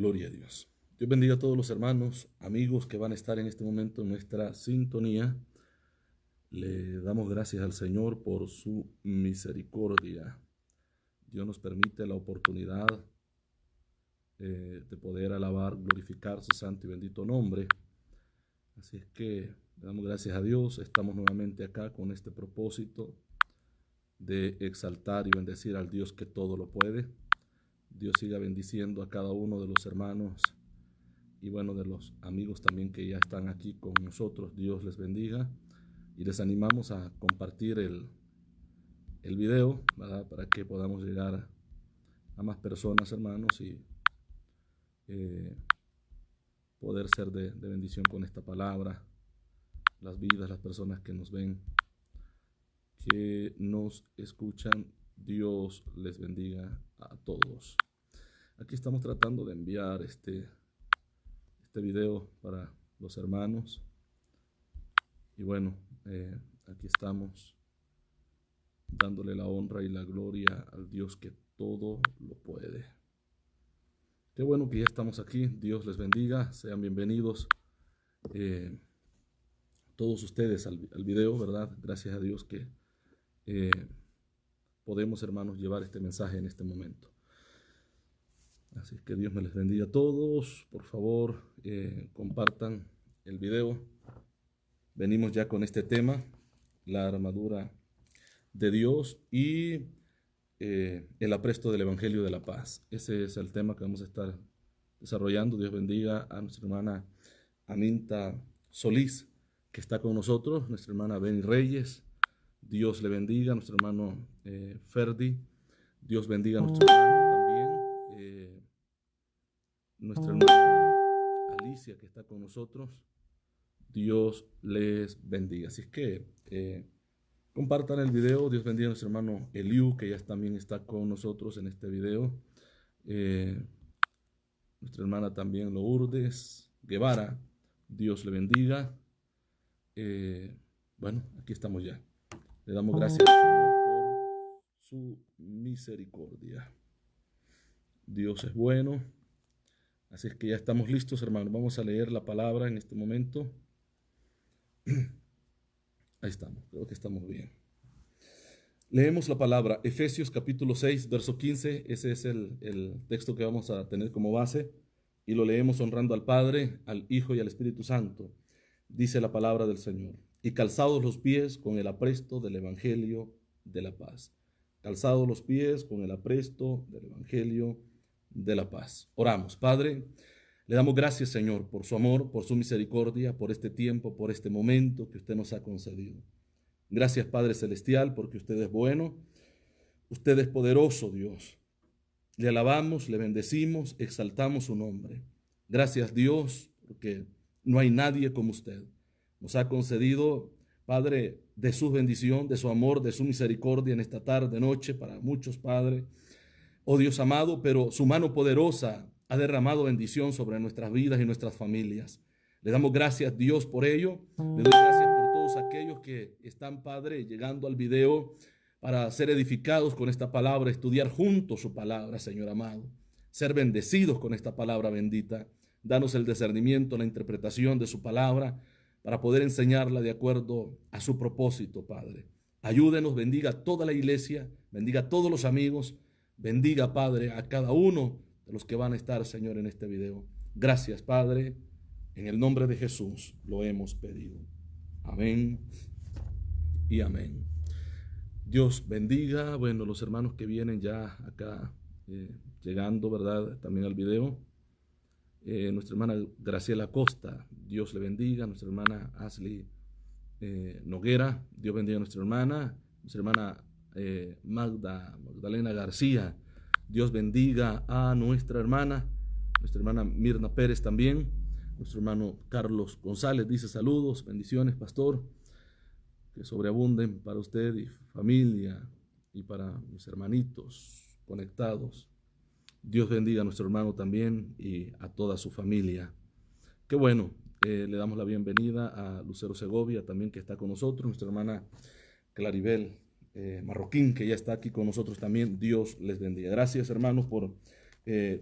Gloria a Dios. Dios bendiga a todos los hermanos, amigos que van a estar en este momento en nuestra sintonía. Le damos gracias al Señor por su misericordia. Dios nos permite la oportunidad de poder alabar, glorificar su santo y bendito nombre. Así es que le damos gracias a Dios. Estamos nuevamente acá con este propósito de exaltar y bendecir al Dios que todo lo puede. Dios siga bendiciendo a cada uno de los hermanos y bueno, de los amigos también que ya están aquí con nosotros. Dios les bendiga y les animamos a compartir el video, ¿verdad? Para que podamos llegar a más personas, hermanos, y poder ser de bendición con esta palabra. Las vidas, las personas que nos ven, que nos escuchan, Dios les bendiga a todos. Aquí estamos tratando de enviar este video para los hermanos. Y bueno, aquí estamos dándole la honra y la gloria al Dios que todo lo puede. Qué bueno que ya estamos aquí. Dios les bendiga. Sean bienvenidos todos ustedes al video, ¿verdad? Gracias a Dios que podemos, hermanos, llevar este mensaje en este momento. Así que Dios me les bendiga a todos. Por favor, compartan el video. Venimos ya con este tema, la armadura de Dios y el apresto del Evangelio de la Paz. Ese es el tema que vamos a estar desarrollando. Dios bendiga a nuestra hermana Aminta Solís, que está con nosotros, nuestra hermana Beni Reyes. Dios le bendiga a nuestro hermano Ferdi. Dios bendiga a nuestro hermano también. Nuestra hermana Alicia, que está con nosotros. Dios les bendiga. Así es que compartan el video. Dios bendiga a nuestro hermano Eliu, que ya también está con nosotros en este video. Nuestra hermana también Lourdes Guevara. Dios le bendiga. Bueno, aquí estamos ya. Le damos gracias al Señor por su misericordia. Dios es bueno. Así es que ya estamos listos, hermanos. Vamos a leer la palabra en este momento. Ahí estamos, creo que estamos bien. Leemos la palabra, Efesios capítulo 6, verso 15. Ese es el texto que vamos a tener como base. Y lo leemos honrando al Padre, al Hijo y al Espíritu Santo. Dice la palabra del Señor. Y calzados los pies con el apresto del Evangelio de la paz. Calzados los pies con el apresto del Evangelio de la paz. Oramos. Padre, le damos gracias, Señor, por su amor, por su misericordia, por este tiempo, por este momento que usted nos ha concedido. Gracias, Padre Celestial, porque usted es bueno, usted es poderoso, Dios. Le alabamos, le bendecimos, exaltamos su nombre. Gracias, Dios, porque no hay nadie como usted. Nos ha concedido, Padre, de su bendición, de su amor, de su misericordia en esta tarde, noche, para muchos, Padre. Oh Dios amado, pero su mano poderosa ha derramado bendición sobre nuestras vidas y nuestras familias. Le damos gracias, Dios, por ello. Le doy gracias por todos aquellos que están, Padre, llegando al video para ser edificados con esta palabra, estudiar juntos su palabra, Señor amado. Ser bendecidos con esta palabra bendita. Danos el discernimiento, la interpretación de su palabra para poder enseñarla de acuerdo a su propósito, Padre. Ayúdenos, bendiga a toda la iglesia, bendiga a todos los amigos, bendiga, Padre, a cada uno de los que van a estar, Señor, en este video. Gracias, Padre. En el nombre de Jesús lo hemos pedido. Amén y amén. Dios bendiga. Bueno, los hermanos que vienen ya acá llegando, ¿verdad? También al video. Nuestra hermana Graciela Costa, Dios le bendiga. Nuestra hermana Ashley Noguera, Dios bendiga a nuestra hermana Magdalena García, Dios bendiga a nuestra hermana Mirna Pérez también. Nuestro hermano Carlos González dice saludos, bendiciones, pastor, que sobreabunden para usted y familia y para mis hermanitos conectados. Dios bendiga a nuestro hermano también y a toda su familia. Qué bueno, le damos la bienvenida a Lucero Segovia también, que está con nosotros, nuestra hermana Claribel Marroquín, que ya está aquí con nosotros también. Dios les bendiga. Gracias, hermanos, por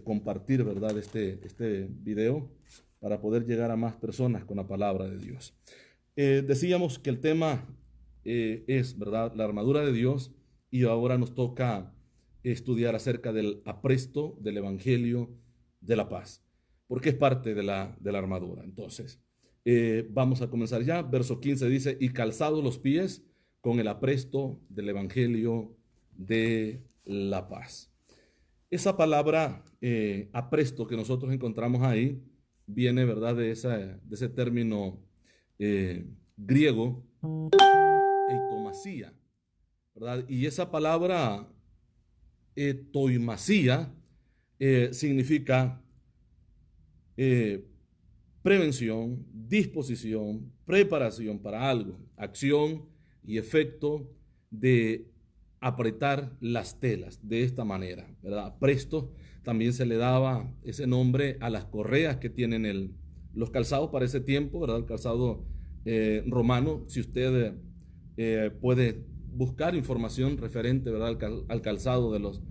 compartir, ¿verdad?, este video para poder llegar a más personas con la palabra de Dios. Decíamos que el tema es, ¿verdad?, la armadura de Dios, y ahora nos toca estudiar acerca del apresto del Evangelio de la paz, porque es parte de la armadura. Entonces, vamos a comenzar ya. Verso 15 dice, y calzados los pies con el apresto del Evangelio de la paz. Esa palabra apresto que nosotros encontramos ahí viene, ¿verdad?, de ese término griego, eitomasía, ¿verdad? Y esa palabra etoimasía significa prevención, disposición, preparación para algo, acción y efecto de apretar las telas de esta manera, ¿verdad? Presto también se le daba ese nombre a las correas que tienen los calzados para ese tiempo, ¿verdad? El calzado romano. Si usted puede buscar información referente, ¿verdad?, al calzado de los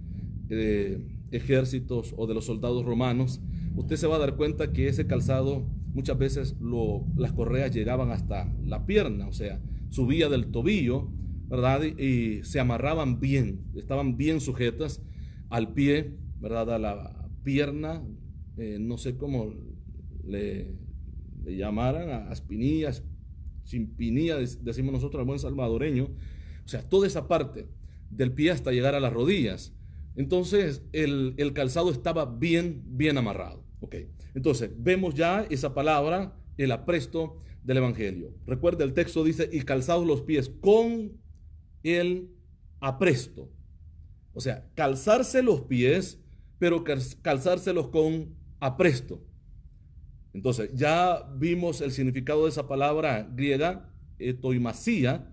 ejércitos o de los soldados romanos, usted se va a dar cuenta que ese calzado muchas veces las correas llegaban hasta la pierna, o sea, subía del tobillo, ¿verdad? Y se amarraban bien, estaban bien sujetas al pie, ¿verdad?, a la pierna, no sé cómo le llamaran, a espinillas, chimpinilla, decimos nosotros al buen salvadoreño, o sea, toda esa parte del pie hasta llegar a las rodillas. Entonces, el calzado estaba bien amarrado. Okay. Entonces, vemos ya esa palabra, el apresto del Evangelio. Recuerda, el texto dice, y calzados los pies con el apresto. O sea, calzarse los pies, pero calzárselos con apresto. Entonces, ya vimos el significado de esa palabra griega, etoimasía,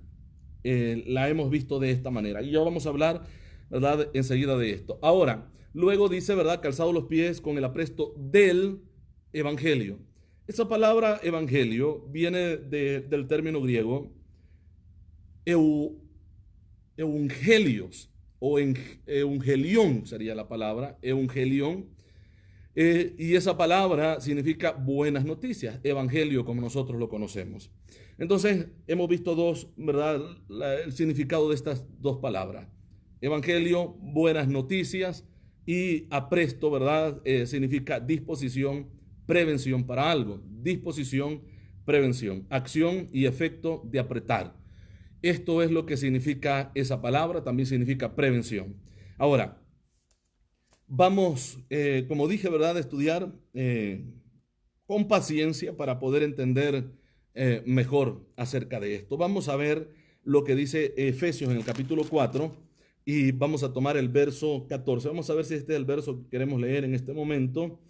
la hemos visto de esta manera. Y ya vamos a hablar, ¿verdad?, enseguida de esto. Ahora, luego dice, ¿verdad?, calzados los pies con el apresto del Evangelio. Esa palabra Evangelio viene del término griego evangelios o evangelión sería la palabra, evangelión. Y esa palabra significa buenas noticias, evangelio como nosotros lo conocemos. Entonces, hemos visto ¿verdad?, el significado de estas dos palabras. Evangelio, buenas noticias, y apresto, ¿verdad?, significa disposición, prevención para algo. Disposición, prevención, acción y efecto de apretar. Esto es lo que significa esa palabra, también significa prevención. Ahora, vamos, como dije, ¿verdad?, a estudiar con paciencia para poder entender mejor acerca de esto. Vamos a ver lo que dice Efesios en el capítulo 4 y vamos a tomar el verso 14. Vamos a ver si este es el verso que queremos leer en este momento.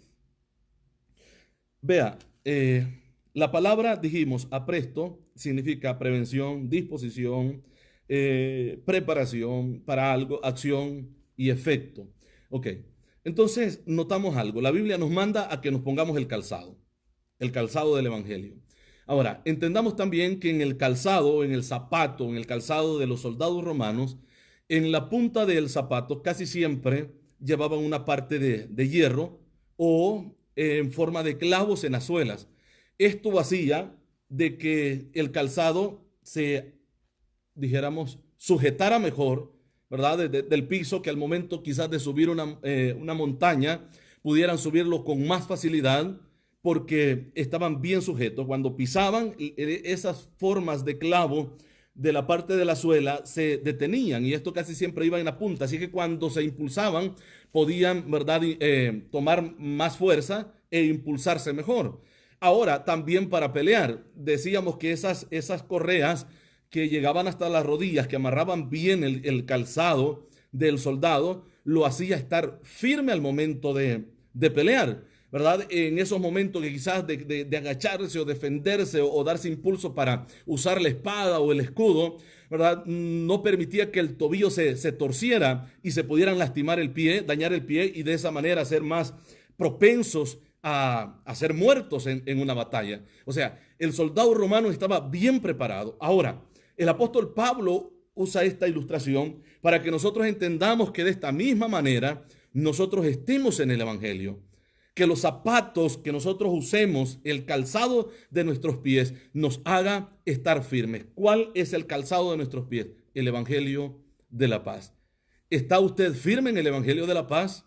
Vea, la palabra, dijimos, apresto, significa prevención, disposición, preparación para algo, acción y efecto. Ok, entonces notamos algo. La Biblia nos manda a que nos pongamos el calzado del Evangelio. Ahora, entendamos también que en el calzado, en el zapato, en el calzado de los soldados romanos, en la punta del zapato casi siempre llevaban una parte de hierro o en forma de clavos en las suelas. Esto hacía de que el calzado se, dijéramos, sujetara mejor, ¿verdad?, del piso, que al momento quizás de subir una montaña pudieran subirlo con más facilidad porque estaban bien sujetos. Cuando pisaban, esas formas de clavo de la parte de la suela se detenían y esto casi siempre iba en la punta, así que cuando se impulsaban podían, ¿verdad?, tomar más fuerza e impulsarse mejor. Ahora, también para pelear, decíamos que esas correas que llegaban hasta las rodillas, que amarraban bien el calzado del soldado, lo hacía estar firme al momento de pelear, ¿verdad? En esos momentos que quizás de agacharse o defenderse o darse impulso para usar la espada o el escudo, ¿verdad?, no permitía que el tobillo se torciera y se pudieran lastimar el pie, dañar el pie y de esa manera ser más propensos a ser muertos en una batalla. O sea, el soldado romano estaba bien preparado. Ahora, el apóstol Pablo usa esta ilustración para que nosotros entendamos que de esta misma manera nosotros estemos en el Evangelio. Que los zapatos que nosotros usemos, el calzado de nuestros pies, nos haga estar firmes. ¿Cuál es el calzado de nuestros pies? El Evangelio de la paz. ¿Está usted firme en el Evangelio de la paz?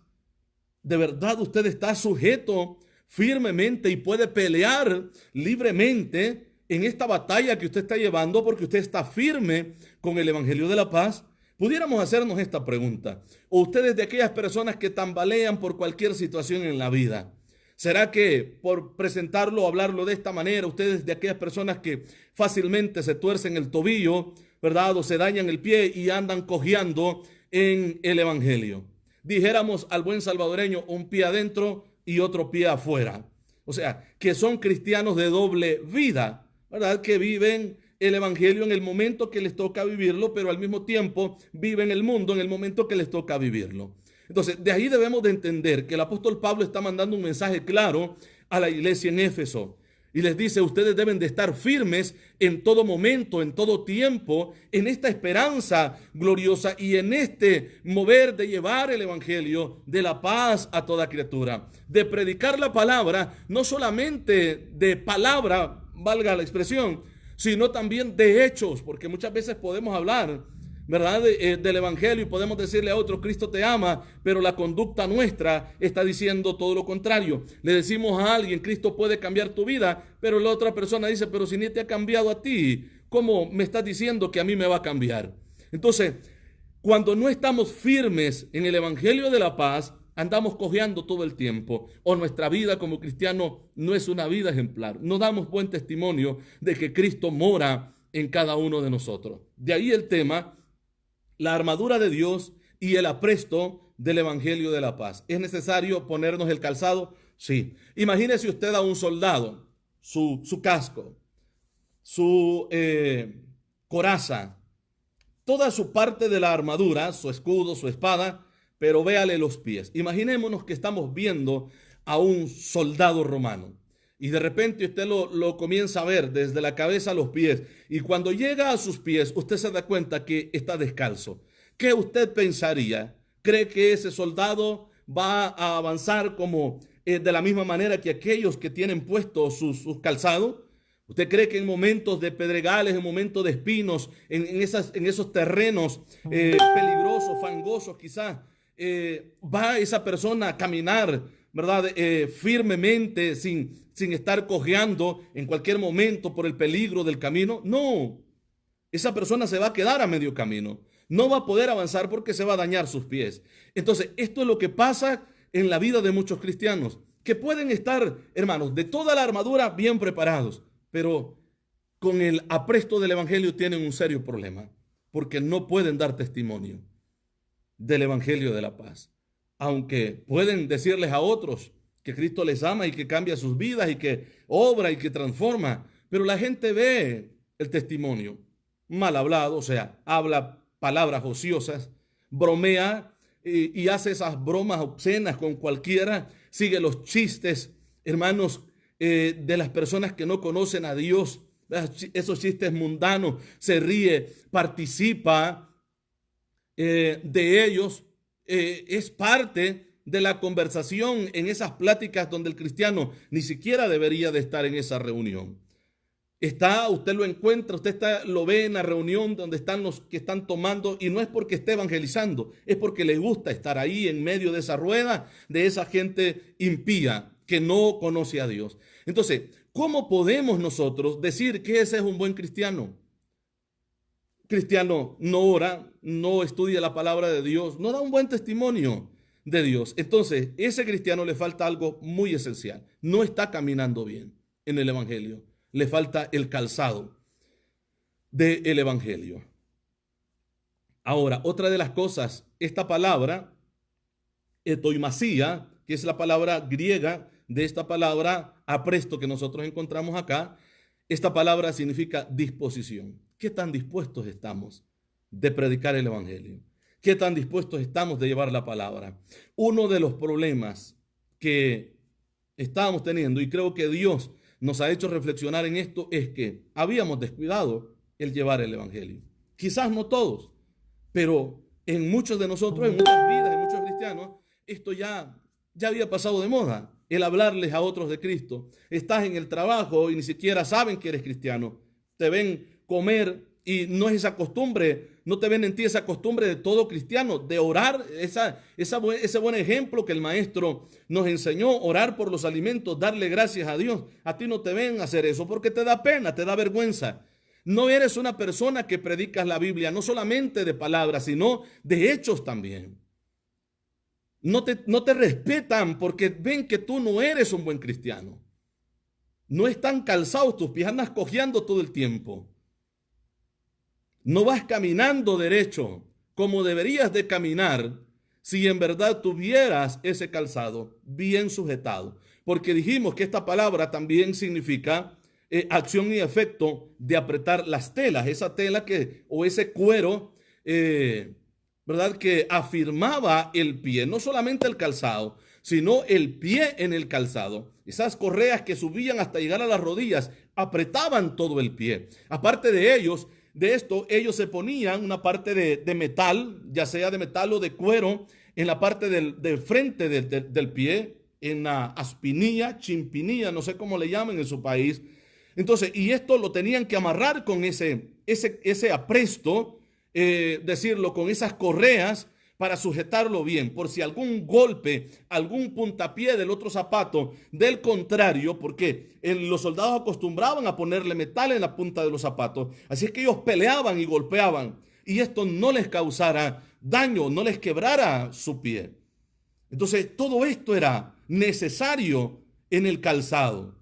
¿De verdad usted está sujeto firmemente y puede pelear libremente en esta batalla que usted está llevando porque usted está firme con el Evangelio de la paz? Pudiéramos hacernos esta pregunta. ¿O ustedes de aquellas personas que tambalean por cualquier situación en la vida? ¿Será que por presentarlo o hablarlo de esta manera, ustedes de aquellas personas que fácilmente se tuercen el tobillo, ¿verdad? O se dañan el pie y andan cojeando en el Evangelio? Dijéramos al buen salvadoreño, un pie adentro y otro pie afuera. O sea, que son cristianos de doble vida, ¿verdad? Que viven el Evangelio en el momento que les toca vivirlo, pero al mismo tiempo viven el mundo en el momento que les toca vivirlo. Entonces, de ahí debemos de entender que el apóstol Pablo está mandando un mensaje claro a la iglesia en Éfeso. Y les dice, ustedes deben de estar firmes en todo momento, en todo tiempo, en esta esperanza gloriosa y en este mover de llevar el Evangelio de la paz a toda criatura. De predicar la palabra, no solamente de palabra, valga la expresión, sino también de hechos, porque muchas veces podemos hablar, ¿verdad? Del Evangelio y podemos decirle a otro, Cristo te ama, pero la conducta nuestra está diciendo todo lo contrario. Le decimos a alguien, Cristo puede cambiar tu vida, pero la otra persona dice, pero si ni te ha cambiado a ti, ¿cómo me estás diciendo que a mí me va a cambiar? Entonces, cuando no estamos firmes en el Evangelio de la paz, andamos cojeando todo el tiempo, o nuestra vida como cristiano no es una vida ejemplar. No damos buen testimonio de que Cristo mora en cada uno de nosotros. De ahí el tema, la armadura de Dios y el apresto del Evangelio de la paz. ¿Es necesario ponernos el calzado? Sí. Imagínese usted a un soldado, su casco, su coraza, toda su parte de la armadura, su escudo, su espada, pero véale los pies. Imaginémonos que estamos viendo a un soldado romano y de repente usted lo comienza a ver desde la cabeza a los pies y cuando llega a sus pies usted se da cuenta que está descalzo. ¿Qué usted pensaría? ¿Cree que ese soldado va a avanzar como de la misma manera que aquellos que tienen puestos sus calzados? ¿Usted cree que en momentos de pedregales, en momentos de espinos, en esos terrenos peligrosos, fangosos quizás, va esa persona a caminar, ¿verdad? Firmemente, sin estar cojeando en cualquier momento por el peligro del camino? No, esa persona se va a quedar a medio camino. No va a poder avanzar porque se va a dañar sus pies. Entonces, esto es lo que pasa en la vida de muchos cristianos, que pueden estar, hermanos, de toda la armadura bien preparados, pero con el apresto del Evangelio tienen un serio problema, porque no pueden dar testimonio del Evangelio de la paz. Aunque pueden decirles a otros que Cristo les ama y que cambia sus vidas y que obra y que transforma, pero la gente ve el testimonio mal hablado, o sea, habla palabras ociosas, bromea y hace esas bromas obscenas con cualquiera, sigue los chistes, hermanos, de las personas que no conocen a Dios, esos chistes mundanos, se ríe, participa de ellos, es parte de la conversación en esas pláticas donde el cristiano ni siquiera debería de estar en esa reunión. Usted lo encuentra, lo ve en la reunión donde están los que están tomando y no es porque esté evangelizando, es porque le gusta estar ahí en medio de esa rueda, de esa gente impía que no conoce a Dios. Entonces, ¿cómo podemos nosotros decir que ese es un buen cristiano? Cristiano no ora, no estudia la palabra de Dios, no da un buen testimonio de Dios. Entonces, ese cristiano le falta algo muy esencial. No está caminando bien en el Evangelio. Le falta el calzado del Evangelio. Ahora, otra de las cosas, esta palabra, etoimasía, que es la palabra griega de esta palabra apresto que nosotros encontramos acá, esta palabra significa disposición. ¿Qué tan dispuestos estamos de predicar el Evangelio? ¿Qué tan dispuestos estamos de llevar la palabra? Uno de los problemas que estábamos teniendo, y creo que Dios nos ha hecho reflexionar en esto, es que habíamos descuidado el llevar el Evangelio. Quizás no todos, pero en muchos de nosotros, en muchas vidas, en muchos cristianos, esto ya había pasado de moda, el hablarles a otros de Cristo. Estás en el trabajo y ni siquiera saben que eres cristiano. Te ven comer y no es esa costumbre, no te ven en ti esa costumbre de todo cristiano, de orar, ese buen ejemplo que el maestro nos enseñó, orar por los alimentos, darle gracias a Dios. A ti no te ven hacer eso porque te da pena, te da vergüenza. No eres una persona que predicas la Biblia, no solamente de palabras, sino de hechos también. No te respetan porque ven que tú no eres un buen cristiano. No están calzados tus pies, andas cojeando todo el tiempo. No vas caminando derecho como deberías de caminar si en verdad tuvieras ese calzado bien sujetado. Porque dijimos que esta palabra también significa acción y efecto de apretar las telas. Esa tela o ese cuero, ¿verdad? Que afirmaba el pie, no solamente el calzado, sino el pie en el calzado. Esas correas que subían hasta llegar a las rodillas apretaban todo el pie. Aparte de esto, ellos se ponían una parte de metal, ya sea de metal o de cuero, en la parte del frente del pie, en la aspinilla, chimpinilla, no sé cómo le llaman en su país. Entonces, y esto lo tenían que amarrar con ese apresto, decirlo, con esas correas para sujetarlo bien, por si algún golpe, algún puntapié del otro zapato, del contrario, porque los soldados acostumbraban a ponerle metal en la punta de los zapatos, así es que ellos peleaban y golpeaban, y esto no les causara daño, no les quebrara su pie. Entonces, todo esto era necesario en el calzado.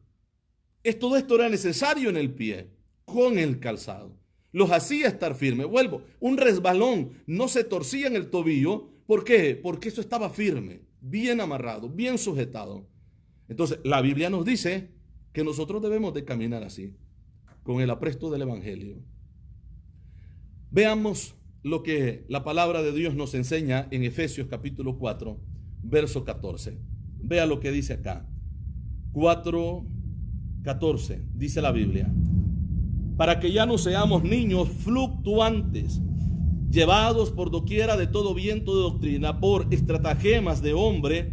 Todo esto era necesario en el pie, con el calzado. Los hacía estar firmes. Vuelvo, un resbalón no se torcía en el tobillo. ¿Por qué? Porque eso estaba firme, bien amarrado, bien sujetado. Entonces, la Biblia nos dice que nosotros debemos de caminar así, con el apresto del Evangelio. Veamos lo que la palabra de Dios nos enseña en Efesios capítulo 4, verso 14. Vea lo que dice acá. 4:14, dice la Biblia. Para que ya no seamos niños fluctuantes, llevados por doquiera de todo viento de doctrina, por estratagemas de hombres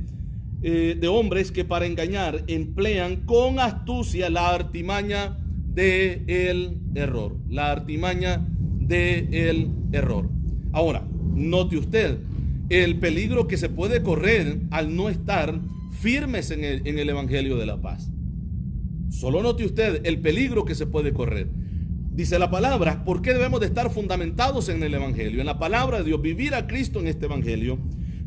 que para engañar emplean con astucia la artimaña del error. La artimaña del error. Ahora, note usted el peligro que se puede correr al no estar firmes en el Evangelio de la paz. Solo note usted el peligro que se puede correr. Dice la palabra, ¿por qué debemos de estar fundamentados en el Evangelio? En la palabra de Dios, vivir a Cristo en este Evangelio.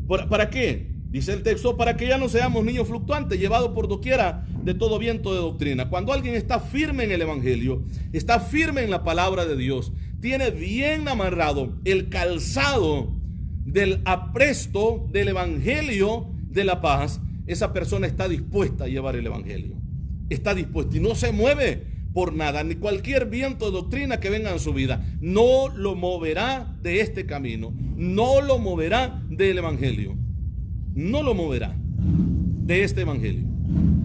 ¿Para qué? Dice el texto, para que ya no seamos niños fluctuantes, llevados por doquiera de todo viento de doctrina. Cuando alguien está firme en el Evangelio, está firme en la palabra de Dios, tiene bien amarrado el calzado del apresto del Evangelio de la paz, esa persona está dispuesta a llevar el Evangelio. Está dispuesta y no se mueve por nada, ni cualquier viento de doctrina que venga en su vida, no lo moverá de este camino, no lo moverá del Evangelio, no lo moverá de este Evangelio.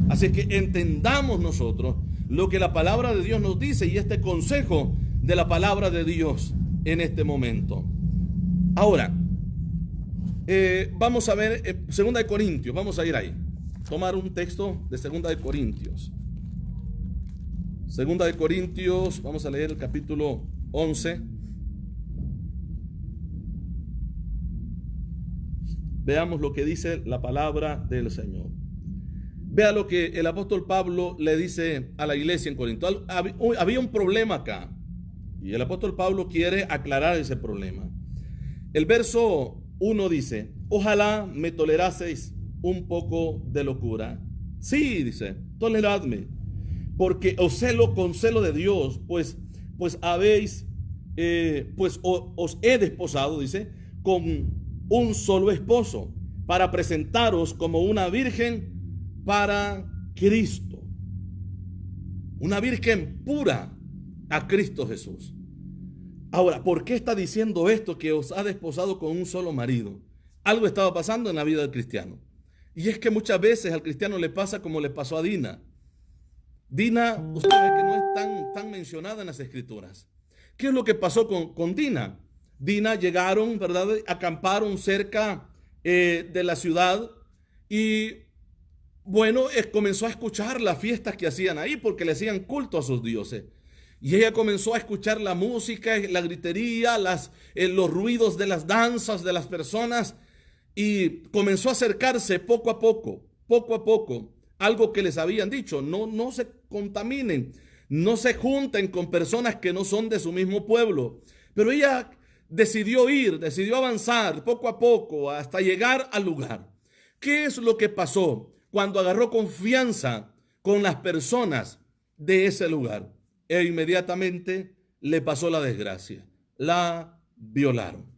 Así que entendamos nosotros lo que la palabra de Dios nos dice y este consejo de la palabra de Dios en este momento. Ahora, vamos a ver 2 de Corintios, vamos a ir ahí, tomar un texto de 2 de Corintios. 2 de Corintios, vamos a leer el capítulo 11. Veamos lo que dice la palabra del Señor. Vea lo que el apóstol Pablo le dice a la iglesia en Corinto. Había un problema acá y el apóstol Pablo quiere aclarar ese problema. El verso 1 dice, ojalá me toleraseis un poco de locura. Sí, dice, toleradme, porque os celo con celo de Dios, pues os he desposado, dice, con un solo esposo, para presentaros como una virgen para Cristo, una virgen pura a Cristo Jesús. Ahora, ¿por qué está diciendo esto que os ha desposado con un solo marido? Algo estaba pasando en la vida del cristiano, y es que muchas veces al cristiano le pasa como le pasó a Dina. Dina, usted ve que no es tan mencionada en las escrituras. ¿Qué es lo que pasó con Dina? Dina llegaron, ¿verdad? Acamparon cerca de la ciudad y bueno, comenzó a escuchar las fiestas que hacían ahí porque le hacían culto a sus dioses. Y ella comenzó a escuchar la música, la gritería, los ruidos de las danzas de las personas y comenzó a acercarse poco a poco, algo que les habían dicho, no se contaminen, no se junten con personas que no son de su mismo pueblo. Pero ella decidió avanzar poco a poco hasta llegar al lugar. ¿Qué es lo que pasó cuando agarró confianza con las personas de ese lugar? E inmediatamente le pasó la desgracia. La violaron.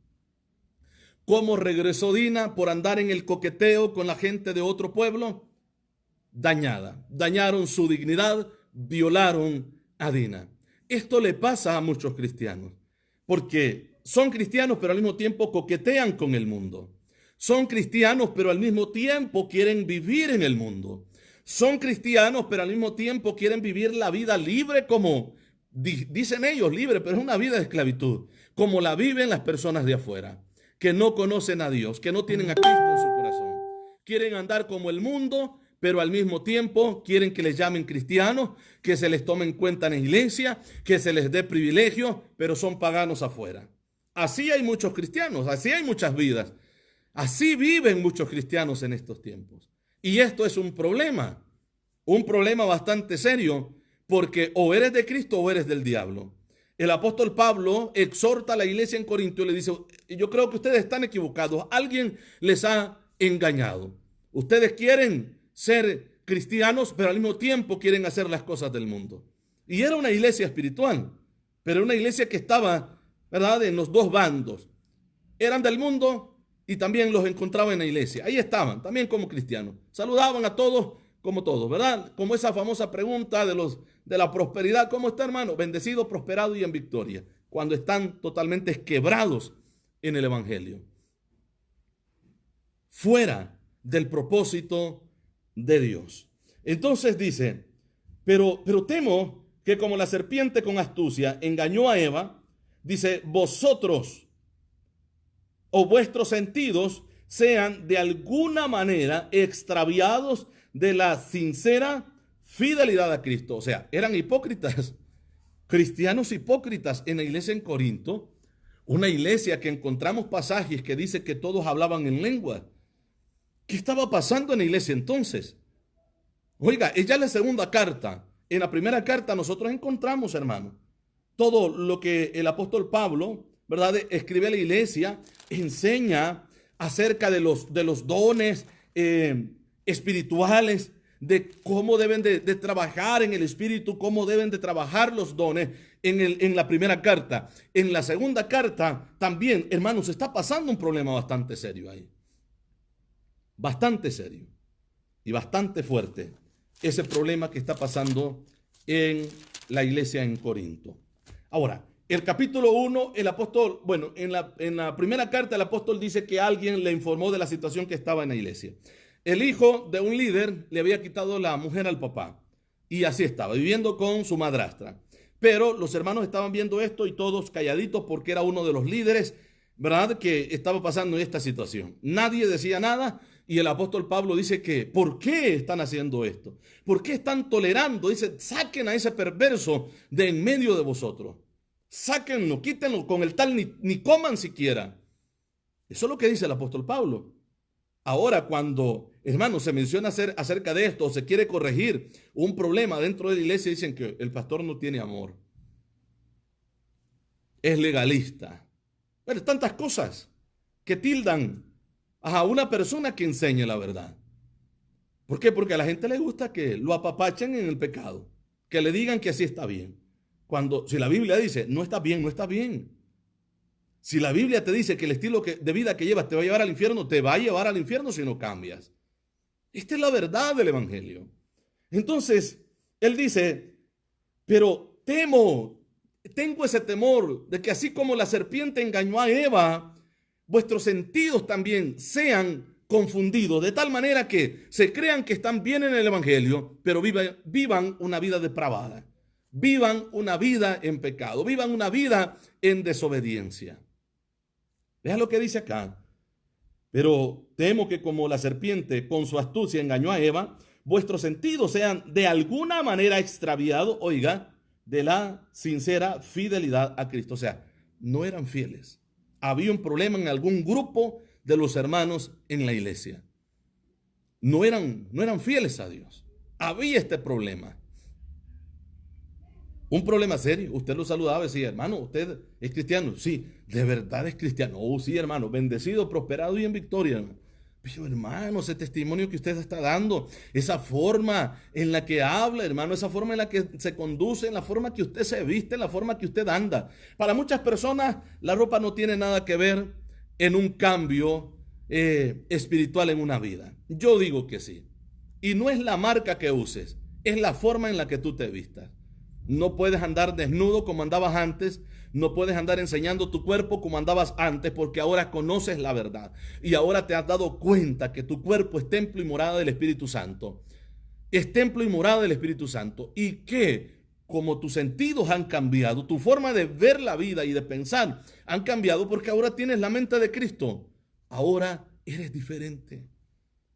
¿Cómo regresó Dina por andar en el coqueteo con la gente de otro pueblo? Dañada. Dañaron su dignidad, violaron a Dina. Esto le pasa a muchos cristianos, porque son cristianos pero al mismo tiempo coquetean con el mundo. Son cristianos pero al mismo tiempo quieren vivir en el mundo. Son cristianos pero al mismo tiempo quieren vivir la vida libre como dicen ellos, libre, pero es una vida de esclavitud, como la viven las personas de afuera, que no conocen a Dios, que no tienen a Cristo en su corazón. Quieren andar como el mundo, pero al mismo tiempo quieren que les llamen cristianos, que se les tome en cuenta en la iglesia, que se les dé privilegio, pero son paganos afuera. Así hay muchos cristianos, así hay muchas vidas. Así viven muchos cristianos en estos tiempos. Y esto es un problema bastante serio, porque o eres de Cristo o eres del diablo. El apóstol Pablo exhorta a la iglesia en Corinto y le dice, yo creo que ustedes están equivocados, alguien les ha engañado. Ustedes quieren ser cristianos, pero al mismo tiempo quieren hacer las cosas del mundo. Y era una iglesia espiritual, pero una iglesia que estaba, ¿verdad?, en los dos bandos. Eran del mundo y también los encontraba en la iglesia. Ahí estaban, también como cristianos. Saludaban a todos como todos, ¿verdad? Como esa famosa pregunta de la prosperidad. ¿Cómo está, hermano? Bendecido, prosperado y en victoria. Cuando están totalmente quebrados en el evangelio. Fuera del propósito de Dios. Entonces dice, pero temo que como la serpiente con astucia engañó a Eva, dice, vosotros o vuestros sentidos sean de alguna manera extraviados de la sincera fidelidad a Cristo. O sea, eran hipócritas, cristianos hipócritas en la iglesia en Corinto, una iglesia que encontramos pasajes que dice que todos hablaban en lengua. ¿Qué estaba pasando en la iglesia entonces? Oiga, es ya la segunda carta. En la primera carta nosotros encontramos, hermano, todo lo que el apóstol Pablo, ¿verdad?, escribe a la iglesia, enseña acerca de los dones espirituales, de cómo deben de trabajar en el espíritu, cómo deben de trabajar los dones en la primera carta. En la segunda carta también, hermanos, está pasando un problema bastante serio ahí. Bastante serio y bastante fuerte ese problema que está pasando en la iglesia en Corinto. Ahora, el capítulo 1, el apóstol, bueno, en la primera carta el apóstol dice que alguien le informó de la situación que estaba en la iglesia. El hijo de un líder le había quitado la mujer al papá y así estaba, viviendo con su madrastra. Pero los hermanos estaban viendo esto y todos calladitos porque era uno de los líderes, ¿verdad?, que estaba pasando en esta situación. Nadie decía nada y el apóstol Pablo dice que ¿por qué están haciendo esto? ¿Por qué están tolerando? Dice, saquen a ese perverso de en medio de vosotros. Sáquenlo, quítenlo, con el tal ni coman siquiera. Eso es lo que dice el apóstol Pablo. Ahora, cuando, hermanos, se menciona acerca de esto, o se quiere corregir un problema dentro de la iglesia, dicen que el pastor no tiene amor. Es legalista. Bueno, tantas cosas que tildan a una persona que enseñe la verdad. ¿Por qué? Porque a la gente le gusta que lo apapachen en el pecado, que le digan que así está bien. Si la Biblia dice, no está bien, no está bien. Si la Biblia te dice que el estilo de vida que llevas te va a llevar al infierno, te va a llevar al infierno si no cambias. Esta es la verdad del evangelio. Entonces, él dice, pero tengo ese temor de que así como la serpiente engañó a Eva, vuestros sentidos también sean confundidos, de tal manera que se crean que están bien en el evangelio, pero vivan una vida depravada. Vivan una vida en pecado, vivan una vida en desobediencia. Vean lo que dice acá. Pero temo que como la serpiente con su astucia engañó a Eva, vuestros sentidos sean de alguna manera extraviados, oiga, de la sincera fidelidad a Cristo. O sea, no eran fieles. Había un problema en algún grupo de los hermanos en la iglesia. No eran fieles a Dios. Había este problema. Un problema serio. Usted lo saludaba y decía, hermano, ¿usted es cristiano? Sí, de verdad es cristiano. Oh, sí, hermano, bendecido, prosperado y en victoria. Pero, hermano, ese testimonio que usted está dando, esa forma en la que habla, hermano, esa forma en la que se conduce, en la forma que usted se viste, en la forma que usted anda. Para muchas personas, la ropa no tiene nada que ver en un cambio espiritual en una vida. Yo digo que sí. Y no es la marca que uses, es la forma en la que tú te vistas. No puedes andar desnudo como andabas antes. No puedes andar enseñando tu cuerpo como andabas antes, porque ahora conoces la verdad. Y ahora te has dado cuenta que tu cuerpo es templo y morada del Espíritu Santo. Es templo y morada del Espíritu Santo. Y que como tus sentidos han cambiado, tu forma de ver la vida y de pensar han cambiado, porque ahora tienes la mente de Cristo. Ahora eres diferente.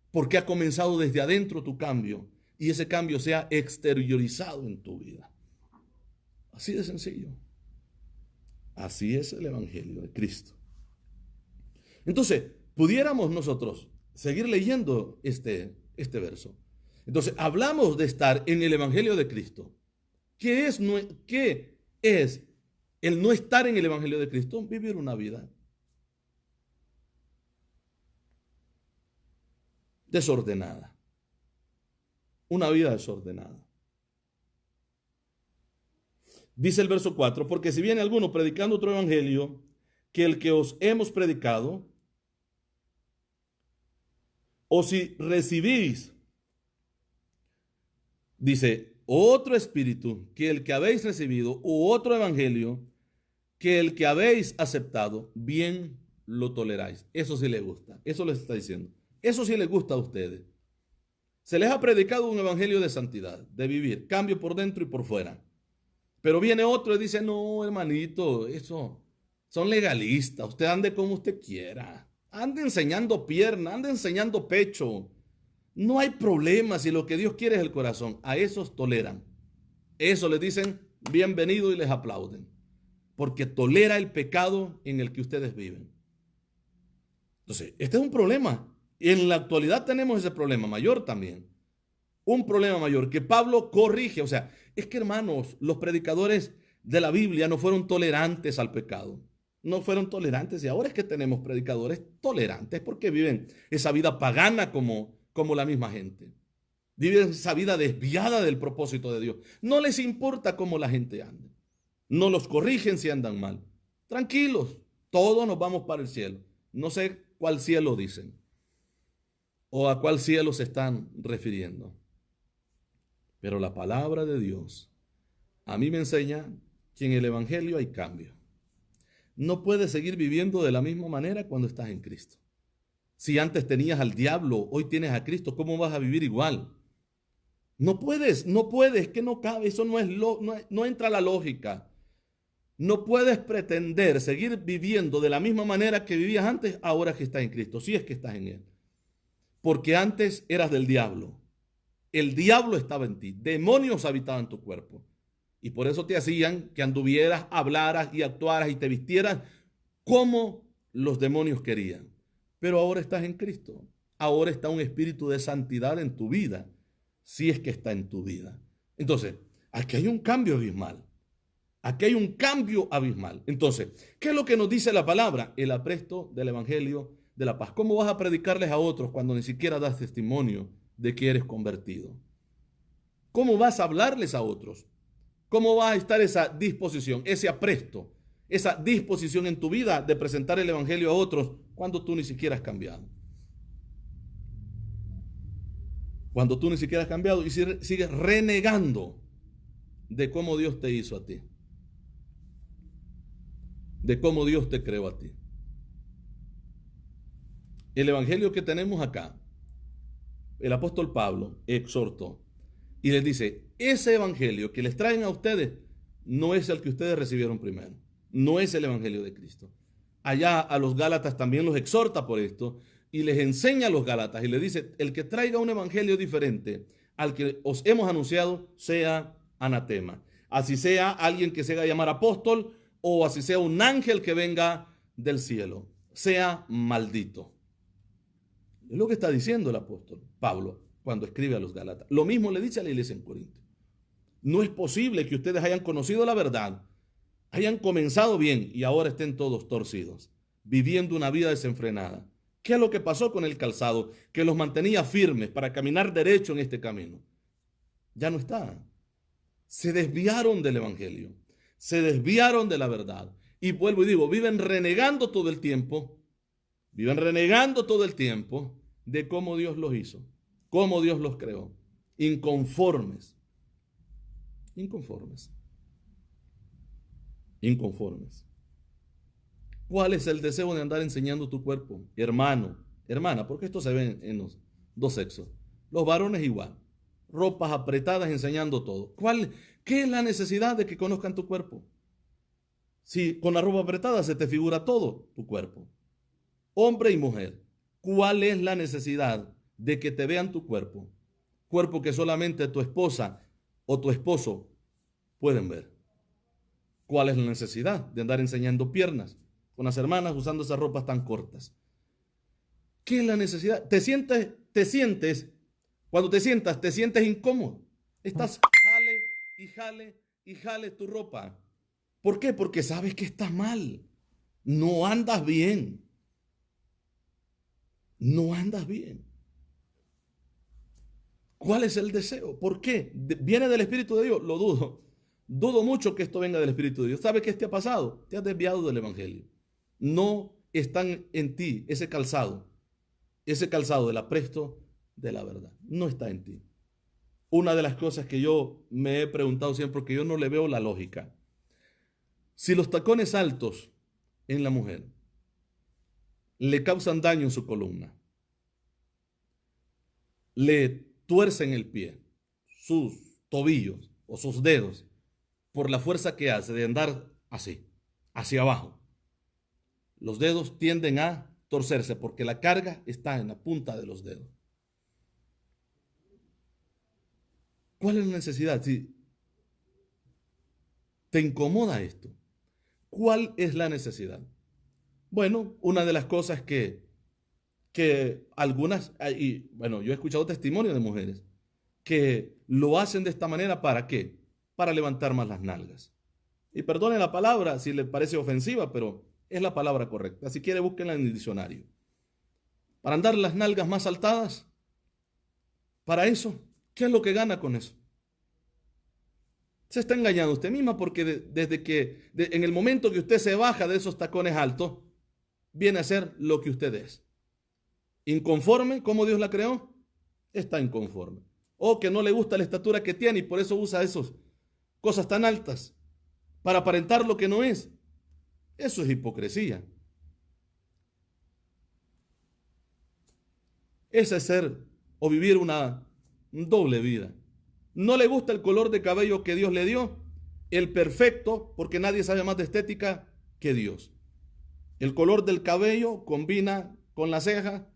Porque ha comenzado desde adentro tu cambio. Y ese cambio se ha exteriorizado en tu vida. Así de sencillo. Así es el Evangelio de Cristo. Entonces, pudiéramos nosotros seguir leyendo este verso. Entonces, hablamos de estar en el Evangelio de Cristo. ¿Qué es el no estar en el Evangelio de Cristo? Vivir una vida desordenada. Una vida desordenada. Dice el verso 4, porque si viene alguno predicando otro evangelio que el que os hemos predicado, o si recibís, dice, otro espíritu que el que habéis recibido, u otro evangelio que el que habéis aceptado, bien lo toleráis. Eso sí les gusta, eso les está diciendo. Eso sí les gusta a ustedes. Se les ha predicado un evangelio de santidad, de vivir, cambio por dentro y por fuera. Pero viene otro y dice, no, hermanito, eso, son legalistas, usted ande como usted quiera, ande enseñando pierna, ande enseñando pecho, no hay problema si lo que Dios quiere es el corazón. A esos toleran, eso les dicen bienvenido y les aplauden, porque tolera el pecado en el que ustedes viven. Entonces, este es un problema, y en la actualidad tenemos ese problema mayor también. Un problema mayor que Pablo corrige. O sea, es que hermanos, los predicadores de la Biblia no fueron tolerantes al pecado. No fueron tolerantes y ahora es que tenemos predicadores tolerantes porque viven esa vida pagana como la misma gente. Viven esa vida desviada del propósito de Dios. No les importa cómo la gente ande. No los corrigen si andan mal. Tranquilos, todos nos vamos para el cielo. No sé cuál cielo dicen o a cuál cielo se están refiriendo. Pero la palabra de Dios a mí me enseña que en el Evangelio hay cambio. No puedes seguir viviendo de la misma manera cuando estás en Cristo. Si antes tenías al diablo, hoy tienes a Cristo, ¿cómo vas a vivir igual? No puedes, que no cabe, eso no entra la lógica. No puedes pretender seguir viviendo de la misma manera que vivías antes, ahora que estás en Cristo, si es que estás en Él. Porque antes eras del diablo. El diablo estaba en ti, demonios habitaban tu cuerpo. Y por eso te hacían que anduvieras, hablaras y actuaras y te vistieras como los demonios querían. Pero ahora estás en Cristo. Ahora está un espíritu de santidad en tu vida, si es que está en tu vida. Entonces, aquí hay un cambio abismal. Aquí hay un cambio abismal. Entonces, ¿qué es lo que nos dice la palabra? El apresto del Evangelio de la paz. ¿Cómo vas a predicarles a otros cuando ni siquiera das testimonio de que eres convertido? ¿Cómo vas a hablarles a otros? ¿Cómo va a estar esa disposición, ese apresto, esa disposición en tu vida de presentar el Evangelio a otros cuando tú ni siquiera has cambiado? Cuando tú ni siquiera has cambiado y sigues renegando de cómo Dios te hizo a ti, de cómo Dios te creó a ti. El Evangelio que tenemos acá, el apóstol Pablo exhortó y les dice, ese evangelio que les traen a ustedes no es el que ustedes recibieron primero, no es el evangelio de Cristo. Allá a los Gálatas también los exhorta por esto y les enseña a los Gálatas y les dice, el que traiga un evangelio diferente al que os hemos anunciado, sea anatema. Así sea alguien que se haga llamar apóstol o así sea un ángel que venga del cielo, sea maldito. Es lo que está diciendo el apóstol Pablo cuando escribe a los Gálatas. Lo mismo le dice a la iglesia en Corinto. No es posible que ustedes hayan conocido la verdad, hayan comenzado bien y ahora estén todos torcidos, viviendo una vida desenfrenada. ¿Qué es lo que pasó con el calzado que los mantenía firmes para caminar derecho en este camino? Ya no está. Se desviaron del evangelio, se desviaron de la verdad. Y vuelvo y digo, viven renegando todo el tiempo de cómo Dios los hizo, cómo Dios los creó, inconformes. ¿Cuál es el deseo de andar enseñando tu cuerpo? Hermano, hermana, porque esto se ve en los dos sexos. Los varones igual, ropas apretadas enseñando todo. ¿Qué es la necesidad de que conozcan tu cuerpo? Si con la ropa apretada se te figura todo tu cuerpo, hombre y mujer, ¿cuál es la necesidad de que te vean tu cuerpo? Cuerpo que solamente tu esposa o tu esposo pueden ver. ¿Cuál es la necesidad de andar enseñando piernas con las hermanas usando esas ropas tan cortas? ¿Qué es la necesidad? Cuando te sientas, te sientes incómodo. Estás jale y jale y jale tu ropa. ¿Por qué? Porque sabes que estás mal. No andas bien. No andas bien. ¿Cuál es el deseo? ¿Por qué? ¿Viene del Espíritu de Dios? Lo dudo. Dudo mucho que esto venga del Espíritu de Dios. ¿Sabe qué te ha pasado? Te has desviado del Evangelio. No están en ti ese calzado del apresto de la verdad. No está en ti. Una de las cosas que yo me he preguntado siempre, porque yo no le veo la lógica. Si los tacones altos en la mujer le causan daño en su columna, le tuercen el pie, sus tobillos o sus dedos, por la fuerza que hace de andar así, hacia abajo, los dedos tienden a torcerse porque la carga está en la punta de los dedos. ¿Cuál es la necesidad? Si te incomoda esto, ¿cuál es la necesidad? Bueno, una de las cosas que algunas, y bueno, yo he escuchado testimonios de mujeres que lo hacen de esta manera, ¿para qué? Para levantar más las nalgas. Y perdone la palabra si le parece ofensiva, pero es la palabra correcta. Si quiere, búsquenla en el diccionario. Para andar las nalgas más saltadas, para eso, ¿qué es lo que gana con eso? Se está engañando usted misma porque en el momento que usted se baja de esos tacones altos, viene a ser lo que usted es. Inconforme, ¿cómo Dios la creó? Está inconforme. O que no le gusta la estatura que tiene y por eso usa esas cosas tan altas para aparentar lo que no es. Eso es hipocresía. Ese es ser o vivir una doble vida. No le gusta el color de cabello que Dios le dio, el perfecto, porque nadie sabe más de estética que Dios. El color del cabello combina con la ceja,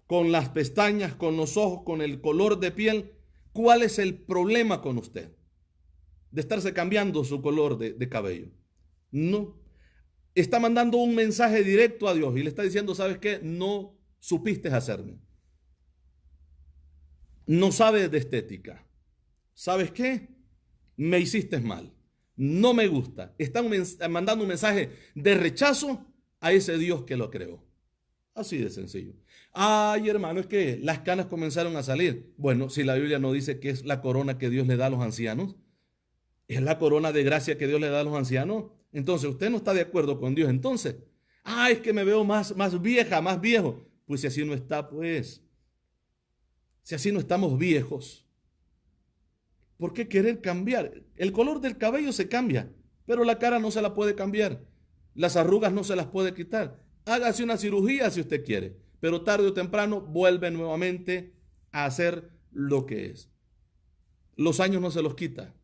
con las pestañas, con los ojos, con el color de piel. ¿Cuál es el problema con usted de estarse cambiando su color de cabello? No. Está mandando un mensaje directo a Dios y le está diciendo, ¿sabes qué? No supiste hacerme. No sabes de estética. ¿Sabes qué? Me hiciste mal. No me gusta. Están mandando un mensaje de rechazo a ese Dios que lo creó. Así de sencillo. Ay, hermano, es que las canas comenzaron a salir. Bueno, si la Biblia no dice que es la corona que Dios le da a los ancianos, es la corona de gracia que Dios le da a los ancianos. Entonces, usted no está de acuerdo con Dios. Entonces, es que me veo más vieja, más viejo. Pues si así no está, pues. Si así no estamos viejos, ¿por qué querer cambiar? El color del cabello se cambia, pero la cara no se la puede cambiar. Las arrugas no se las puede quitar. Hágase una cirugía si usted quiere, pero tarde o temprano vuelve nuevamente a hacer lo que es. Los años no se los quita.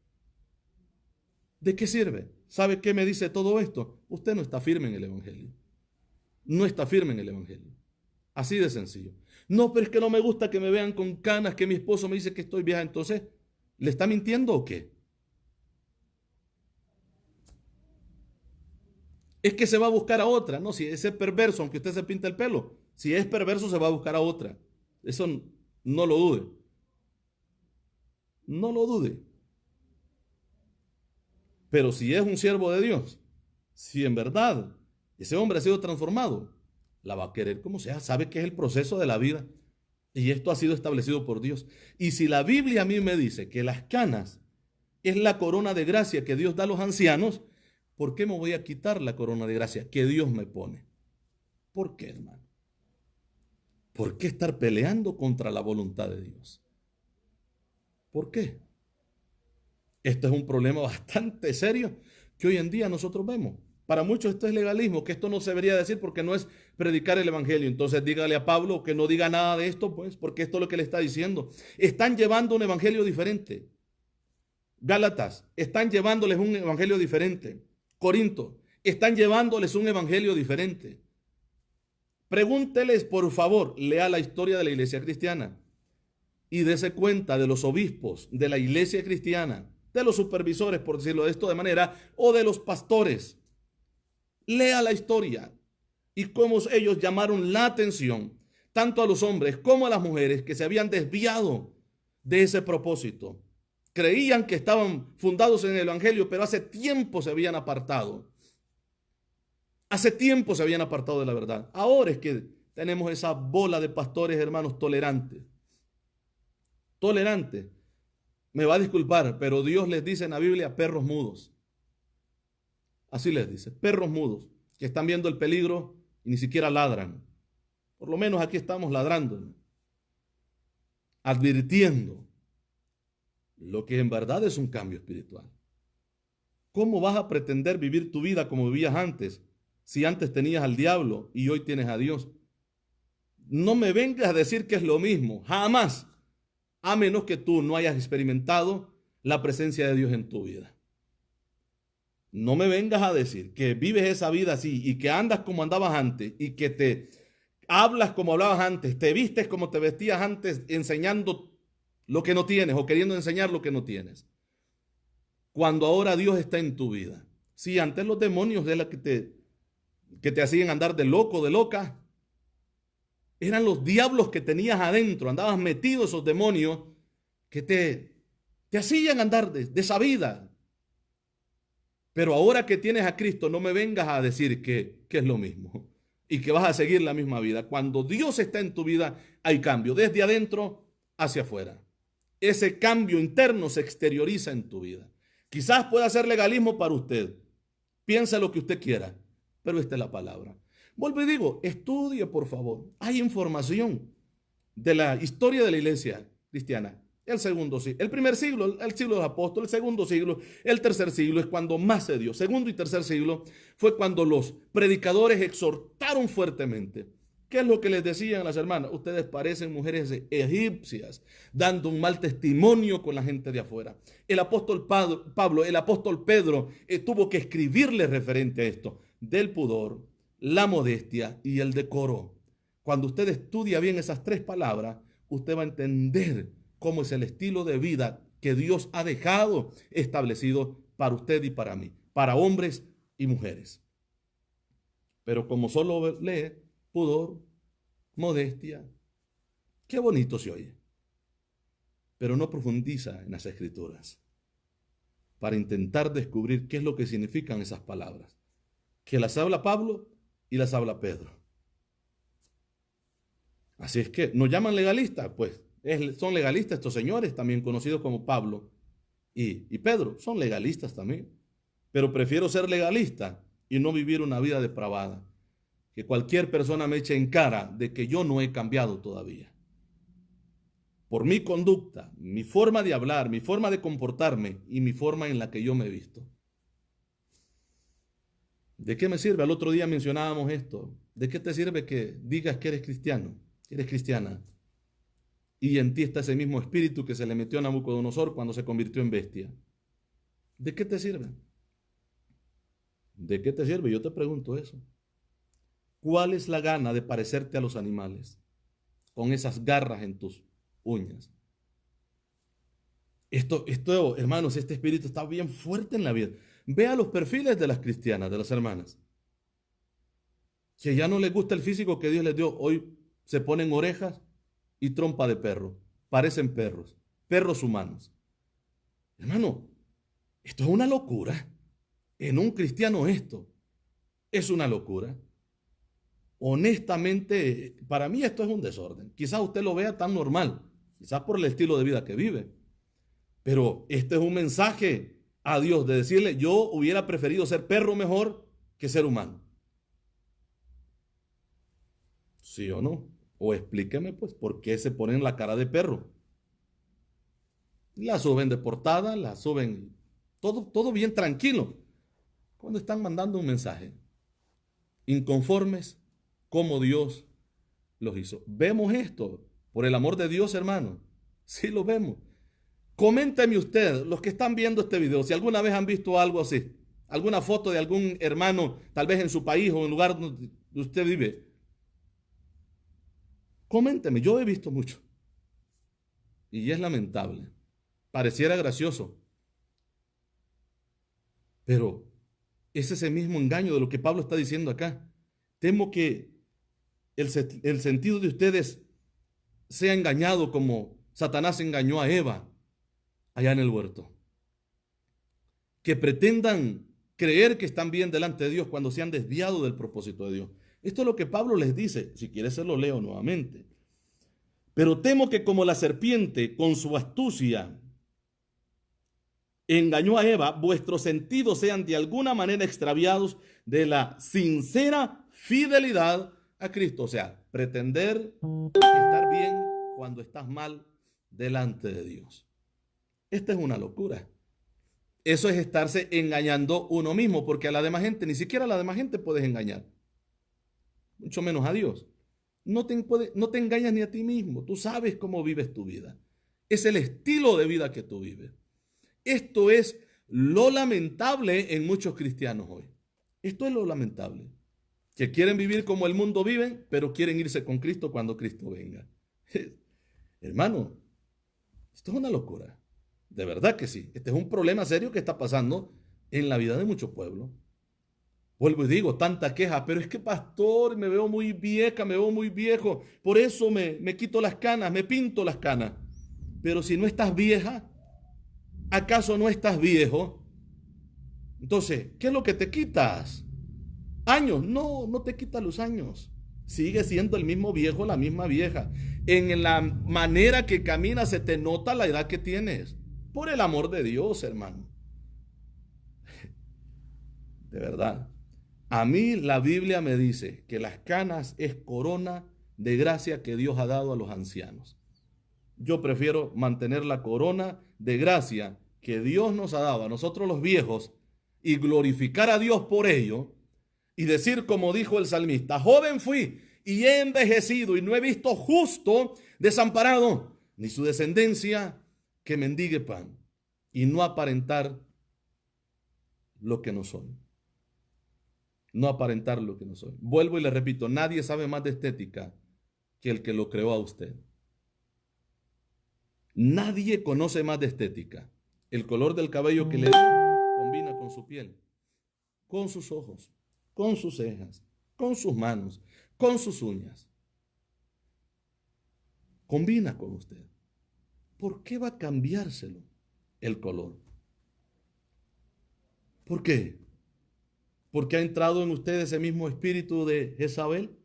¿De qué sirve? ¿Sabe qué me dice todo esto? Usted no está firme en el Evangelio. No está firme en el Evangelio. Así de sencillo. No, pero es que no me gusta que me vean con canas, que mi esposo me dice que estoy vieja. Entonces, ¿le está mintiendo o qué? Es que se va a buscar a otra. No, si ese es perverso, aunque usted se pinta el pelo, si es perverso, se va a buscar a otra. Eso no lo dude. No lo dude. Pero si es un siervo de Dios, si en verdad ese hombre ha sido transformado, la va a querer como sea. Sabe que es el proceso de la vida. Y esto ha sido establecido por Dios. Y si la Biblia a mí me dice que las canas es la corona de gracia que Dios da a los ancianos, ¿por qué me voy a quitar la corona de gracia que Dios me pone? ¿Por qué, hermano? ¿Por qué estar peleando contra la voluntad de Dios? ¿Por qué? Esto es un problema bastante serio que hoy en día nosotros vemos. Para muchos esto es legalismo, que esto no se debería decir porque no es predicar el evangelio. Entonces dígale a Pablo que no diga nada de esto, pues, porque esto es lo que le está diciendo. Están llevando un evangelio diferente. Gálatas, están llevándoles un evangelio diferente. Corinto, están llevándoles un evangelio diferente. Pregúnteles, por favor, lea la historia de la iglesia cristiana y dése cuenta de los obispos de la iglesia cristiana, de los supervisores, por decirlo de esto de manera, o de los pastores. Lea la historia y cómo ellos llamaron la atención, tanto a los hombres como a las mujeres que se habían desviado de ese propósito. Creían que estaban fundados en el evangelio, pero hace tiempo se habían apartado. Hace tiempo se habían apartado de la verdad. Ahora es que tenemos esa bola de pastores, hermanos, tolerantes. Tolerantes. Me va a disculpar, pero Dios les dice en la Biblia perros mudos. Así les dice, perros mudos, que están viendo el peligro y ni siquiera ladran. Por lo menos aquí estamos ladrando, ¿no? Advirtiendo lo que en verdad es un cambio espiritual. ¿Cómo vas a pretender vivir tu vida como vivías antes, si antes tenías al diablo y hoy tienes a Dios? No me vengas a decir que es lo mismo, jamás, a menos que tú no hayas experimentado la presencia de Dios en tu vida. No me vengas a decir que vives esa vida así y que andas como andabas antes y que te hablas como hablabas antes, te vistes como te vestías antes, enseñando lo que no tienes o queriendo enseñar lo que no tienes. Cuando ahora Dios está en tu vida. Sí, antes los demonios de la que te hacían andar de loco, de loca, eran los diablos que tenías adentro, andabas metido esos demonios que te hacían andar de esa vida. Pero ahora que tienes a Cristo, no me vengas a decir que es lo mismo y que vas a seguir la misma vida. Cuando Dios está en tu vida, hay cambio, desde adentro hacia afuera. Ese cambio interno se exterioriza en tu vida. Quizás pueda ser legalismo para usted. Piensa lo que usted quiera, pero esta es la palabra. Vuelvo y digo, estudie por favor. Hay información de la historia de la iglesia cristiana. El segundo siglo, el primer siglo, el siglo de los apóstoles, el segundo siglo, el tercer siglo es cuando más se dio. Segundo y tercer siglo fue cuando los predicadores exhortaron fuertemente. ¿Qué es lo que les decían las hermanas? Ustedes parecen mujeres egipcias, dando un mal testimonio con la gente de afuera. El apóstol Pablo, el apóstol Pedro tuvo que escribirle referente a esto, del pudor, la modestia y el decoro. Cuando usted estudia bien esas tres palabras, usted va a entender cómo es el estilo de vida que Dios ha dejado establecido para usted y para mí, para hombres y mujeres. Pero como solo lee pudor, modestia, qué bonito se oye, pero no profundiza en las escrituras para intentar descubrir qué es lo que significan esas palabras, que las habla Pablo y las habla Pedro. Así es que nos llaman legalistas, pues son legalistas estos señores, también conocidos como Pablo y Pedro, son legalistas también. Pero prefiero ser legalista y no vivir una vida depravada. Que cualquier persona me eche en cara de que yo no he cambiado todavía. Por mi conducta, mi forma de hablar, mi forma de comportarme y mi forma en la que yo me he visto. ¿De qué me sirve? Al otro día mencionábamos esto. ¿De qué te sirve que digas que eres cristiano, que eres cristiana? Y en ti está ese mismo espíritu que se le metió a Nabucodonosor cuando se convirtió en bestia. ¿De qué te sirve? ¿De qué te sirve? Yo te pregunto eso. ¿Cuál es la gana de parecerte a los animales? Con esas garras en tus uñas. Hermanos, este espíritu está bien fuerte en la vida. Vea los perfiles de las cristianas, de las hermanas, que ya no les gusta el físico que Dios les dio. Hoy se ponen orejas y trompa de perro. Parecen perros, perros humanos. Hermano, esto es una locura. En un cristiano esto es una locura. Honestamente, para mí esto es un desorden. Quizás usted lo vea tan normal, quizás por el estilo de vida que vive. Pero este es un mensaje a Dios de decirle, yo hubiera preferido ser perro mejor que ser humano. ¿Sí o no? O explíqueme pues, ¿por qué se ponen la cara de perro? La suben de portada, la suben, todo bien tranquilo. Cuando están mandando un mensaje, inconformes, como Dios los hizo. Vemos esto, por el amor de Dios, hermano. Sí lo vemos. Coménteme usted, los que están viendo este video, si alguna vez han visto algo así, alguna foto de algún hermano, tal vez en su país o en el lugar donde usted vive. Coménteme, yo he visto mucho. Y es lamentable. Pareciera gracioso. Pero es ese mismo engaño de lo que Pablo está diciendo acá. Temo que el sentido de ustedes sea engañado como Satanás engañó a Eva allá en el huerto. Que pretendan creer que están bien delante de Dios cuando se han desviado del propósito de Dios. Esto es lo que Pablo les dice. Si quiere se lo leo nuevamente. Pero temo que como la serpiente con su astucia engañó a Eva, vuestros sentidos sean de alguna manera extraviados de la sincera fidelidad a Cristo. O sea, pretender estar bien cuando estás mal delante de Dios. Esta es una locura. Eso es estarse engañando uno mismo, porque a la demás gente, ni siquiera a la demás gente puedes engañar. Mucho menos a Dios. No te engañas ni a ti mismo. Tú sabes cómo vives tu vida. Es el estilo de vida que tú vives. Esto es lo lamentable en muchos cristianos hoy. Esto es lo lamentable. Que quieren vivir como el mundo vive, pero quieren irse con Cristo cuando Cristo venga. Hermano, esto es una locura. De verdad que sí. Este es un problema serio que está pasando en la vida de muchos pueblos. Vuelvo y digo, tanta queja, pero es que pastor, me veo muy vieja, me veo muy viejo. Por eso me quito las canas, me pinto las canas. Pero si no estás vieja, ¿acaso no estás viejo? Entonces, ¿qué es lo que te quitas? ¿Años? No, no te quitas los años. Sigue siendo el mismo viejo, la misma vieja. En la manera que caminas se te nota la edad que tienes. Por el amor de Dios, hermano. De verdad. A mí la Biblia me dice que las canas es corona de gracia que Dios ha dado a los ancianos. Yo prefiero mantener la corona de gracia que Dios nos ha dado a nosotros los viejos y glorificar a Dios por ello y decir como dijo el salmista, joven fui y he envejecido y no he visto justo desamparado, ni su descendencia que mendigue pan, y no aparentar lo que no soy. No aparentar lo que no soy. Vuelvo y le repito, nadie sabe más de estética que el que lo creó a usted. Nadie conoce más de estética. El color del cabello que le dio combina con su piel, con sus ojos, con sus cejas, con sus manos, con sus uñas. Combina con usted. ¿Por qué va a cambiárselo el color? ¿Por qué? ¿Porque ha entrado en usted ese mismo espíritu de Jezabel?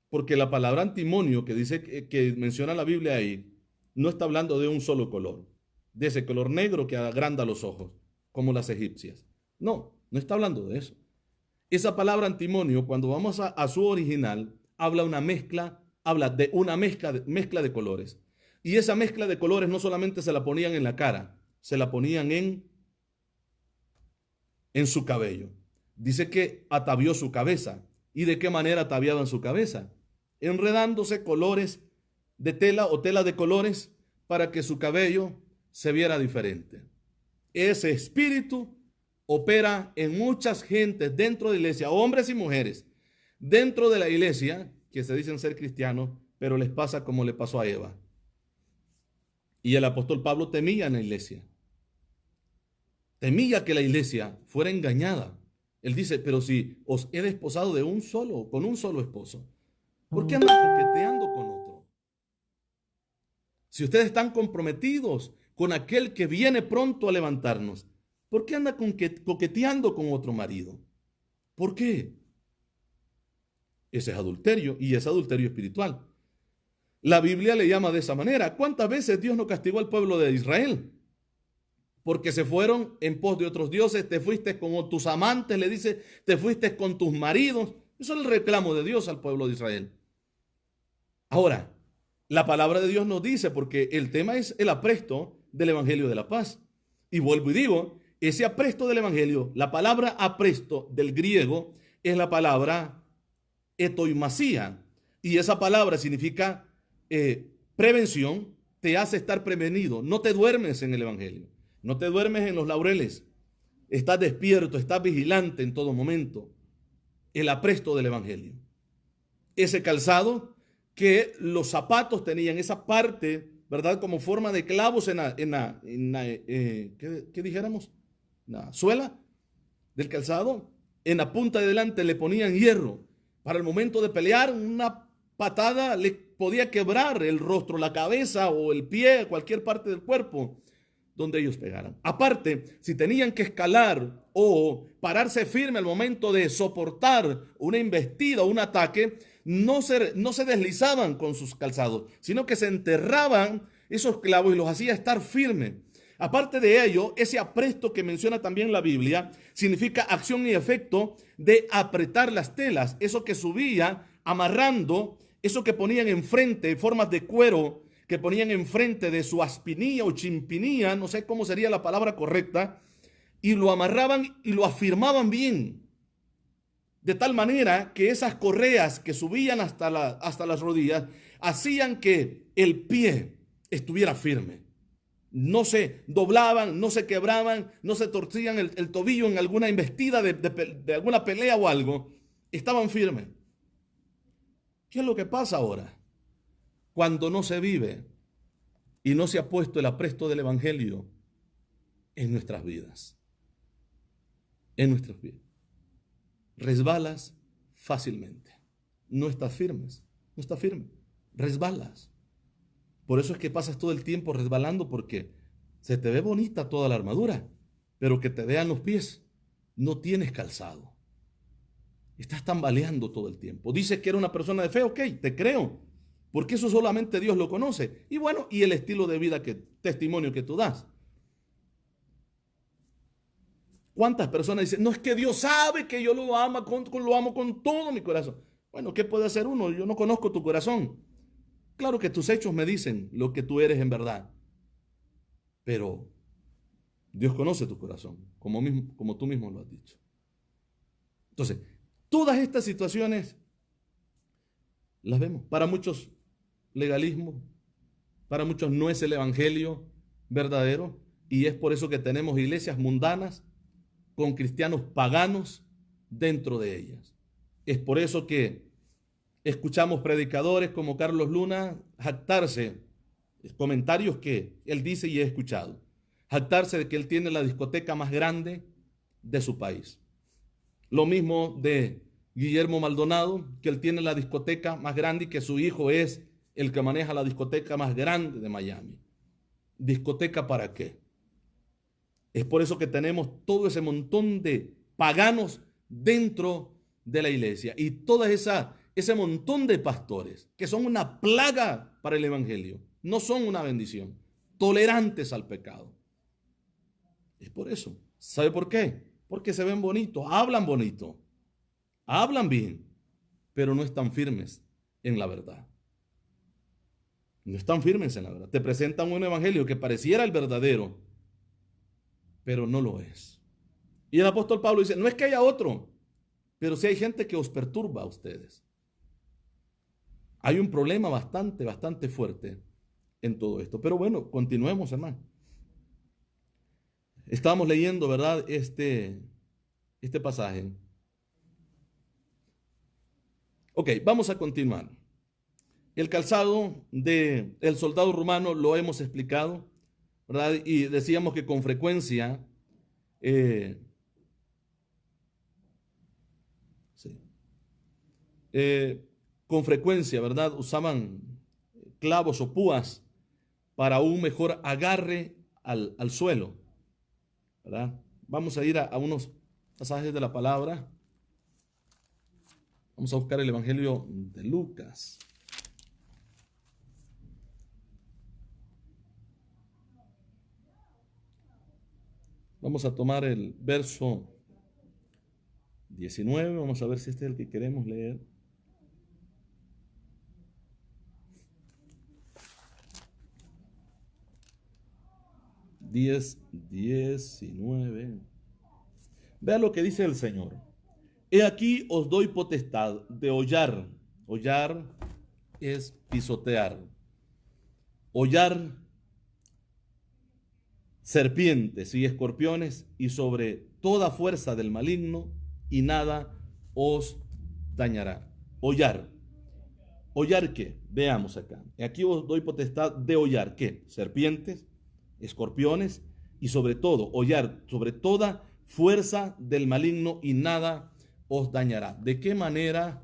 Porque la palabra antimonio que dice que menciona la Biblia ahí, no está hablando de un solo color, de ese color negro que agranda los ojos, como las egipcias. No, no está hablando de eso. Esa palabra antimonio, cuando vamos a su original, habla de una mezcla de colores. Y esa mezcla de colores no solamente se la ponían en la cara, se la ponían en su cabello. Dice que atavió su cabeza. ¿Y de qué manera ataviaban su cabeza? Enredándose colores de tela o tela de colores para que su cabello se viera diferente. Ese espíritu opera en muchas gentes dentro de la iglesia, hombres y mujeres, dentro de la iglesia que se dicen ser cristianos, pero les pasa como le pasó a Eva. Y el apóstol Pablo temía en la iglesia. Temía que la iglesia fuera engañada. Él dice, pero si os he desposado con un solo esposo, ¿por qué andan coqueteando con otro? Si ustedes están comprometidos con aquel que viene pronto a levantarnos, ¿por qué anda coqueteando con otro marido? ¿Por qué? Ese es adulterio y es adulterio espiritual. La Biblia le llama de esa manera. ¿Cuántas veces Dios no castigó al pueblo de Israel? Porque se fueron en pos de otros dioses, te fuiste con tus amantes, le dice, te fuiste con tus maridos. Eso es el reclamo de Dios al pueblo de Israel. Ahora, la palabra de Dios nos dice, porque el tema es el apresto del Evangelio de la Paz. Y vuelvo y digo, ese apresto del Evangelio, la palabra apresto del griego es la palabra etoimasía. Y esa palabra significa prevención, te hace estar prevenido. No te duermes en el Evangelio, no te duermes en los laureles. Estás despierto, estás vigilante en todo momento. El apresto del Evangelio. Ese calzado que los zapatos tenían, esa parte, ¿verdad? Como forma de clavos ¿qué dijéramos? La suela del calzado. En la punta de delante le ponían hierro. Para el momento de pelear, una patada le podía quebrar el rostro, la cabeza o el pie, cualquier parte del cuerpo donde ellos pegaran. Aparte, si tenían que escalar o pararse firme al momento de soportar una embestida o un ataque, no se deslizaban con sus calzados, sino que se enterraban esos clavos y los hacía estar firmes. Aparte de ello, ese apresto que menciona también la Biblia significa acción y efecto de apretar las telas, eso que subía amarrando, eso que ponían enfrente, formas de cuero que ponían enfrente de su aspinilla o chimpinilla, no sé cómo sería la palabra correcta, y lo amarraban y lo afirmaban bien, de tal manera que esas correas que subían hasta las rodillas hacían que el pie estuviera firme. No se doblaban, no se quebraban, no se torcían el tobillo en alguna embestida de alguna pelea o algo. Estaban firmes. ¿Qué es lo que pasa ahora? Cuando no se vive y no se ha puesto el apresto del Evangelio en nuestras vidas. En nuestras vidas. Resbalas fácilmente. No estás firmes. No estás firme. Resbalas. Por eso es que pasas todo el tiempo resbalando, porque se te ve bonita toda la armadura, pero que te vean los pies, no tienes calzado. Estás tambaleando todo el tiempo. Dices que era una persona de fe, ok, te creo, porque eso solamente Dios lo conoce. Y bueno, y el estilo de vida, testimonio que tú das. ¿Cuántas personas dicen, no, es que Dios sabe que yo lo amo con todo mi corazón? Bueno, ¿qué puede hacer uno? Yo no conozco tu corazón. Claro que tus hechos me dicen lo que tú eres en verdad, pero Dios conoce tu corazón, como tú mismo lo has dicho. Entonces, todas estas situaciones las vemos. Para muchos, legalismo, para muchos no es el evangelio verdadero, y es por eso que tenemos iglesias mundanas con cristianos paganos dentro de ellas. Es por eso que escuchamos predicadores como Carlos Luna jactarse, comentarios que él dice y he escuchado, jactarse de que él tiene la discoteca más grande de su país. Lo mismo de Guillermo Maldonado, que él tiene la discoteca más grande y que su hijo es el que maneja la discoteca más grande de Miami. ¿Discoteca para qué? Es por eso que tenemos todo ese montón de paganos dentro de la iglesia y toda ese montón de pastores que son una plaga para el evangelio, no son una bendición, tolerantes al pecado. Es por eso. ¿Sabe por qué? Porque se ven bonitos, hablan bien, pero no están firmes en la verdad. No están firmes en la verdad. Te presentan un evangelio que pareciera el verdadero, pero no lo es. Y el apóstol Pablo dice, no es que haya otro, pero sí hay gente que os perturba a ustedes. Hay un problema bastante fuerte en todo esto. Pero bueno, continuemos, hermano. Estábamos leyendo, ¿verdad? Este pasaje. Ok, vamos a continuar. El calzado del soldado romano lo hemos explicado, ¿verdad? Y decíamos que con frecuencia, eh, sí, eh, con frecuencia, ¿verdad? Usaban clavos o púas para un mejor agarre al suelo, ¿verdad? Vamos a ir a unos pasajes de la palabra. Vamos a buscar el Evangelio de Lucas. Vamos a tomar el verso 19. Vamos a ver si este es el que queremos leer. Diez, 19. Vea lo que dice el Señor. He aquí os doy potestad de hollar. Hollar es pisotear. Hollar serpientes y escorpiones y sobre toda fuerza del maligno y nada os dañará. Hollar. ¿Hollar qué? Veamos acá. Aquí os doy potestad de hollar qué? Serpientes, escorpiones y sobre todo, hollar sobre toda fuerza del maligno y nada os dañará. ¿De qué manera?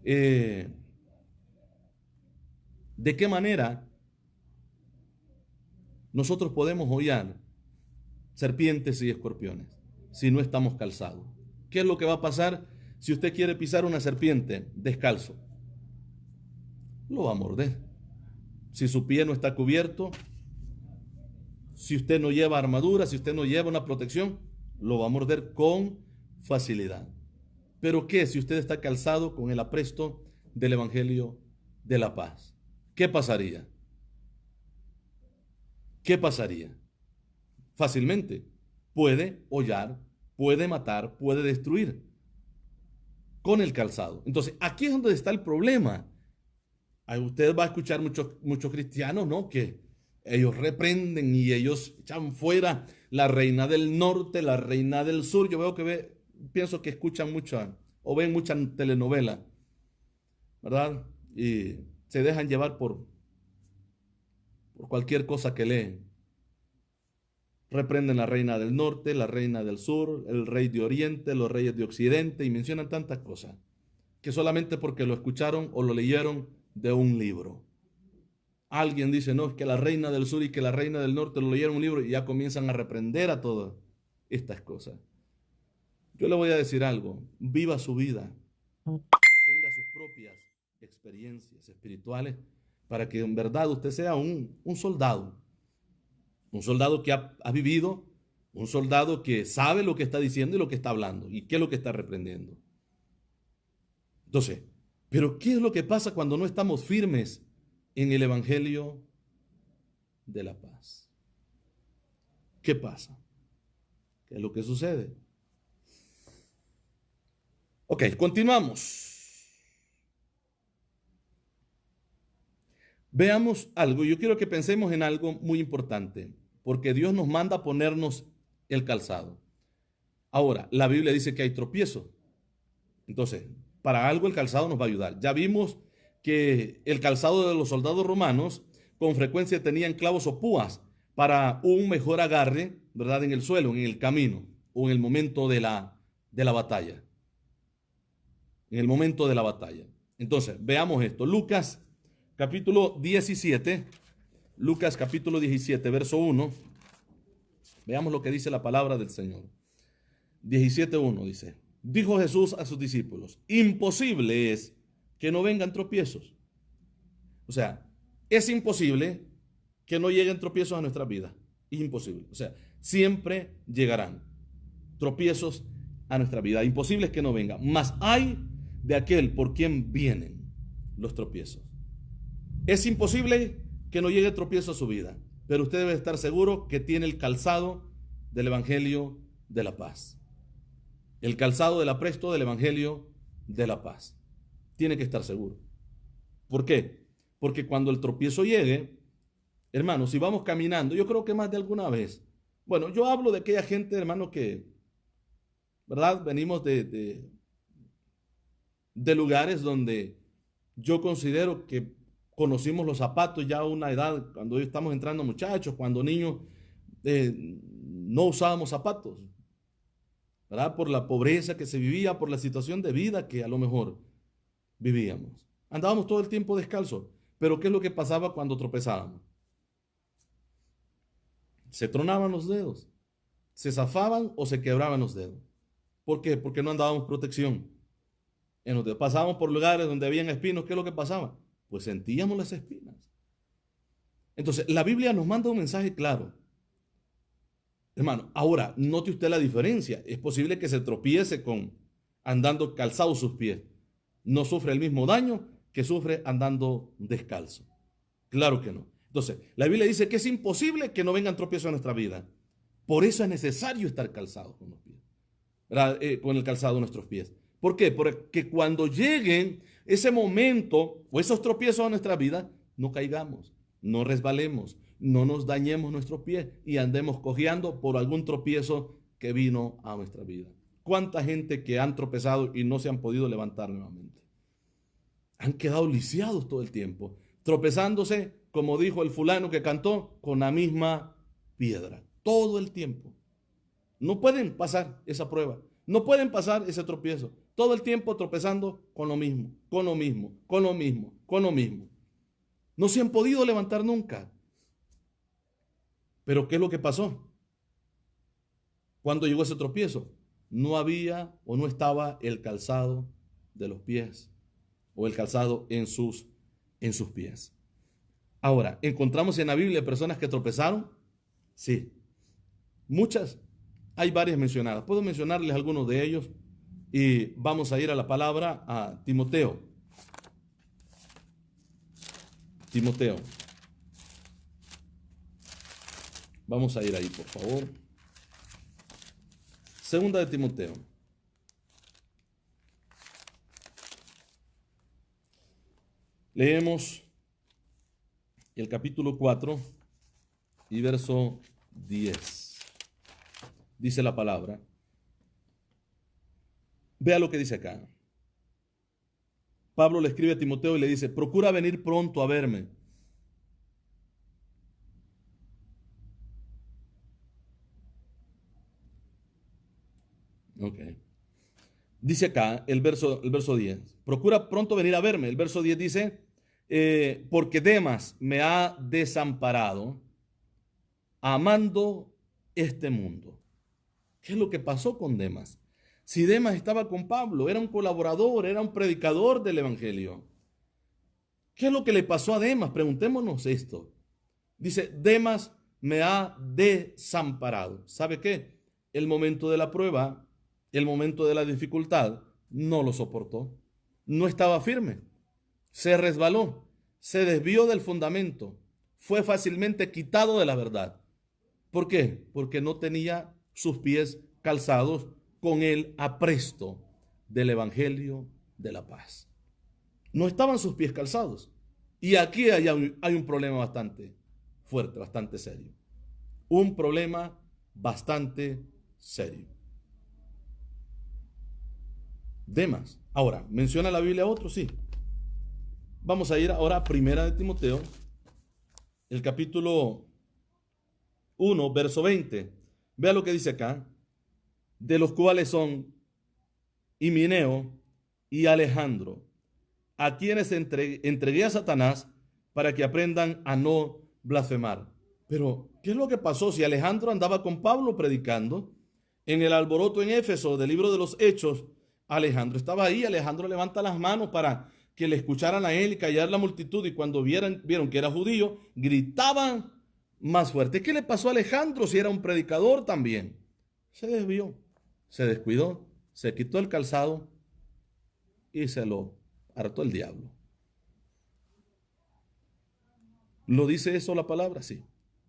¿De qué manera nosotros podemos hollar serpientes y escorpiones si no estamos calzados? ¿Qué es lo que va a pasar si usted quiere pisar una serpiente descalzo? Lo va a morder. Si su pie no está cubierto, si usted no lleva armadura, si usted no lleva una protección, lo va a morder con facilidad. Pero ¿qué si usted está calzado con el apresto del Evangelio de la paz? ¿Qué pasaría? ¿Qué pasaría? Fácilmente puede hollar, puede matar, puede destruir con el calzado. Entonces, aquí es donde está el problema. Usted va a escuchar muchos cristianos, ¿no? Que ellos reprenden y ellos echan fuera la reina del norte, la reina del sur. Yo veo que pienso que escuchan mucha o ven mucha telenovela, ¿verdad? Y se dejan llevar por cualquier cosa que leen. Reprenden la reina del norte, la reina del sur, el rey de oriente, los reyes de occidente y mencionan tantas cosas que solamente porque lo escucharon o lo leyeron de un libro. Alguien dice, no, es que la reina del sur y que la reina del norte lo leyeron un libro y ya comienzan a reprender a todas estas cosas. Yo le voy a decir algo, viva su vida, tenga sus propias experiencias espirituales para que en verdad usted sea un soldado que ha vivido, un soldado que sabe lo que está diciendo y lo que está hablando y qué es lo que está reprendiendo. Entonces, pero ¿qué es lo que pasa cuando no estamos firmes en el Evangelio de la paz? ¿Qué pasa? ¿Qué es lo que sucede? Ok, continuamos. Veamos algo. Yo quiero que pensemos en algo muy importante, porque Dios nos manda a ponernos el calzado. Ahora, la Biblia dice que hay tropiezo. Entonces, para algo el calzado nos va a ayudar. Ya vimos que el calzado de los soldados romanos con frecuencia tenían clavos o púas para un mejor agarre, ¿verdad? En el suelo, en el camino o en el momento de la batalla. En el momento de la batalla. Entonces, veamos esto. Lucas capítulo 17, Lucas capítulo 17, verso 1. Veamos lo que dice la palabra del Señor. 17:1 dice, dijo Jesús a sus discípulos, imposible es que no vengan tropiezos. O sea, es imposible que no lleguen tropiezos a nuestra vida. Es imposible. O sea, siempre llegarán tropiezos a nuestra vida. Imposible es que no vengan. Mas hay de aquel por quien vienen los tropiezos. Es imposible que no llegue tropiezo a su vida, pero usted debe estar seguro que tiene el calzado del Evangelio de la paz. El calzado del apresto del Evangelio de la paz. Tiene que estar seguro. ¿Por qué? Porque cuando el tropiezo llegue, hermano, si vamos caminando, yo creo que más de alguna vez, bueno, yo hablo de aquella gente, hermano, que, ¿verdad? Venimos de de lugares donde yo considero que conocimos los zapatos ya a una edad, cuando estamos entrando muchachos, cuando niños no usábamos zapatos, ¿verdad? Por la pobreza que se vivía, por la situación de vida que a lo mejor vivíamos. Andábamos todo el tiempo descalzos, pero ¿qué es lo que pasaba cuando tropezábamos? Se tronaban los dedos, se zafaban o se quebraban los dedos. ¿Por qué? Porque no andábamos protección. En los dedos. Pasábamos por lugares donde habían espinos, ¿qué es lo que pasaba? Pues sentíamos las espinas. Entonces, la Biblia nos manda un mensaje claro. Hermano, ahora, note usted la diferencia. Es posible que se tropiece con andando calzados sus pies. No sufre el mismo daño que sufre andando descalzo. Claro que no. Entonces, la Biblia dice que es imposible que no vengan tropiezos en nuestra vida. Por eso es necesario estar calzados con los pies, con el calzado de nuestros pies. ¿Por qué? Porque cuando lleguen ese momento o esos tropiezos a nuestra vida, no caigamos, no resbalemos, no nos dañemos nuestros pies y andemos cojeando por algún tropiezo que vino a nuestra vida. ¿Cuánta gente que han tropezado y no se han podido levantar nuevamente? Han quedado lisiados todo el tiempo, tropezándose, como dijo el fulano que cantó, con la misma piedra, todo el tiempo. No pueden pasar esa prueba, no pueden pasar ese tropiezo, todo el tiempo tropezando con lo mismo, con lo mismo, con lo mismo, con lo mismo. No se han podido levantar nunca. Pero ¿qué es lo que pasó? Cuando llegó ese tropiezo, no había o no estaba el calzado de los pies o el calzado en sus pies. Ahora, ¿encontramos en la Biblia personas que tropezaron? Sí, muchas. Hay varias mencionadas. Puedo mencionarles algunos de ellos y vamos a ir a la palabra a Timoteo. Timoteo. Vamos a ir ahí, por favor. Segunda de Timoteo. Leemos el capítulo 4 y verso 10. Dice la palabra. Vea lo que dice acá. Pablo le escribe a Timoteo y le dice, procura venir pronto a verme. Ok. Dice acá el verso 10. Procura pronto venir a verme. El verso 10 dice, porque Demas me ha desamparado amando este mundo. ¿Qué es lo que pasó con Demas? Si Demas estaba con Pablo, era un colaborador, era un predicador del Evangelio. ¿Qué es lo que le pasó a Demas? Preguntémonos esto. Dice, Demas me ha desamparado. ¿Sabe qué? El momento de la prueba, el momento de la dificultad, no lo soportó. No estaba firme. Se resbaló. Se desvió del fundamento. Fue fácilmente quitado de la verdad. ¿Por qué? Porque no tenía sus pies calzados con el apresto del Evangelio de la paz. No estaban sus pies calzados. Y aquí hay un problema bastante fuerte, bastante serio. Un problema bastante serio. Demas. Ahora, ¿menciona la Biblia otro? Sí. Vamos a ir ahora a Primera de Timoteo, el capítulo 1, verso 20. Vea lo que dice acá. De los cuales son Himeneo y Alejandro, a quienes entregué a Satanás para que aprendan a no blasfemar. Pero, ¿qué es lo que pasó? Si Alejandro andaba con Pablo predicando, en el alboroto en Éfeso del libro de los Hechos, Alejandro estaba ahí. Alejandro levanta las manos para que le escucharan a él y callar la multitud, y cuando vieron que era judío, gritaban más fuerte. ¿Qué le pasó a Alejandro si era un predicador también? Se desvió, se descuidó, se quitó el calzado y se lo hartó el diablo. ¿Lo dice eso la palabra? Sí.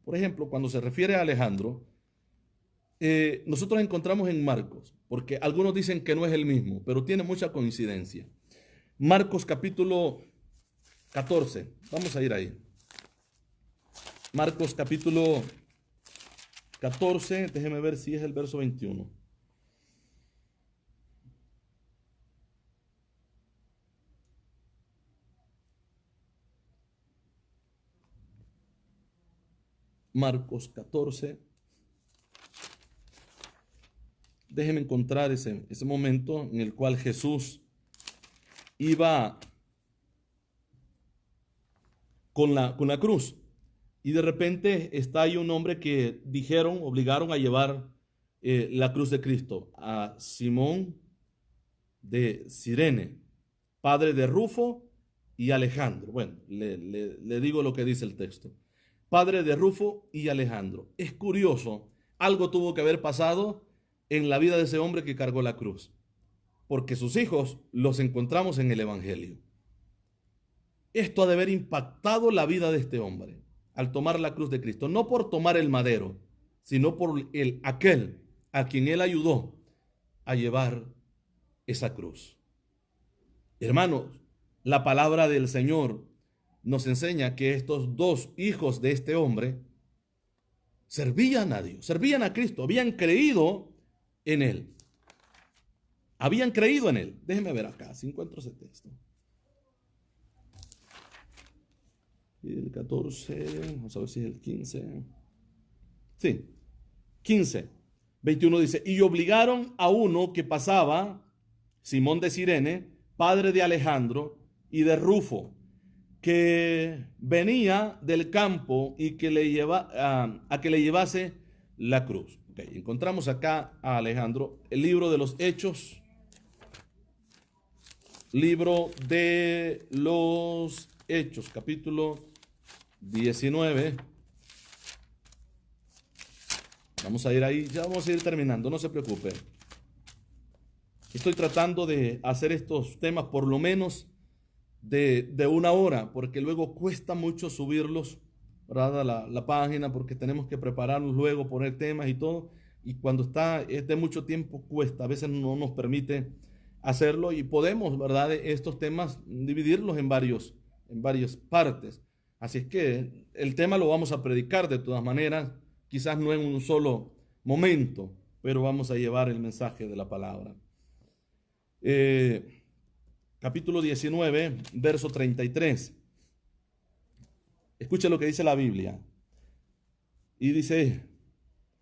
Por ejemplo, cuando se refiere a Alejandro, nosotros encontramos en Marcos, porque algunos dicen que no es el mismo, pero tiene mucha coincidencia. Marcos capítulo 14, vamos a ir ahí. Marcos capítulo 14, déjeme ver si es el verso 21. Marcos 14. Déjenme encontrar ese momento en el cual Jesús iba con la cruz. Y de repente está ahí un hombre que obligaron a llevar la cruz de Cristo, a Simón de Cirene, padre de Rufo y Alejandro. Bueno, le digo lo que dice el texto. Padre de Rufo y Alejandro. Es curioso, algo tuvo que haber pasado en la vida de ese hombre que cargó la cruz, porque sus hijos los encontramos en el Evangelio. Esto ha de haber impactado la vida de este hombre al tomar la cruz de Cristo, no por tomar el madero, sino por aquel a quien él ayudó a llevar esa cruz. Hermanos, la palabra del Señor nos enseña que estos dos hijos de este hombre servían a Dios, servían a Cristo, habían creído en él. Habían creído en él. Déjenme ver acá, si encuentro ese texto. El 14, vamos a ver si es el 15. Sí, 15. 21 dice, y obligaron a uno que pasaba, Simón de Cirene, padre de Alejandro y de Rufo, que venía del campo y que a que le llevase la cruz. Okay, encontramos acá a Alejandro, el libro de los Hechos, capítulo 19. Vamos a ir ahí, ya vamos a ir terminando, no se preocupe. Estoy tratando de hacer estos temas por lo menos de una hora, porque luego cuesta mucho subirlos, ¿verdad? a la página, porque tenemos que prepararnos luego, poner temas y todo, y cuando es de mucho tiempo cuesta, a veces no nos permite hacerlo, y podemos, ¿verdad?, estos temas dividirlos en varias partes. Así es que el tema lo vamos a predicar de todas maneras, quizás no en un solo momento, pero vamos a llevar el mensaje de la palabra. Capítulo 19, verso 33. Escucha lo que dice la Biblia. Y dice,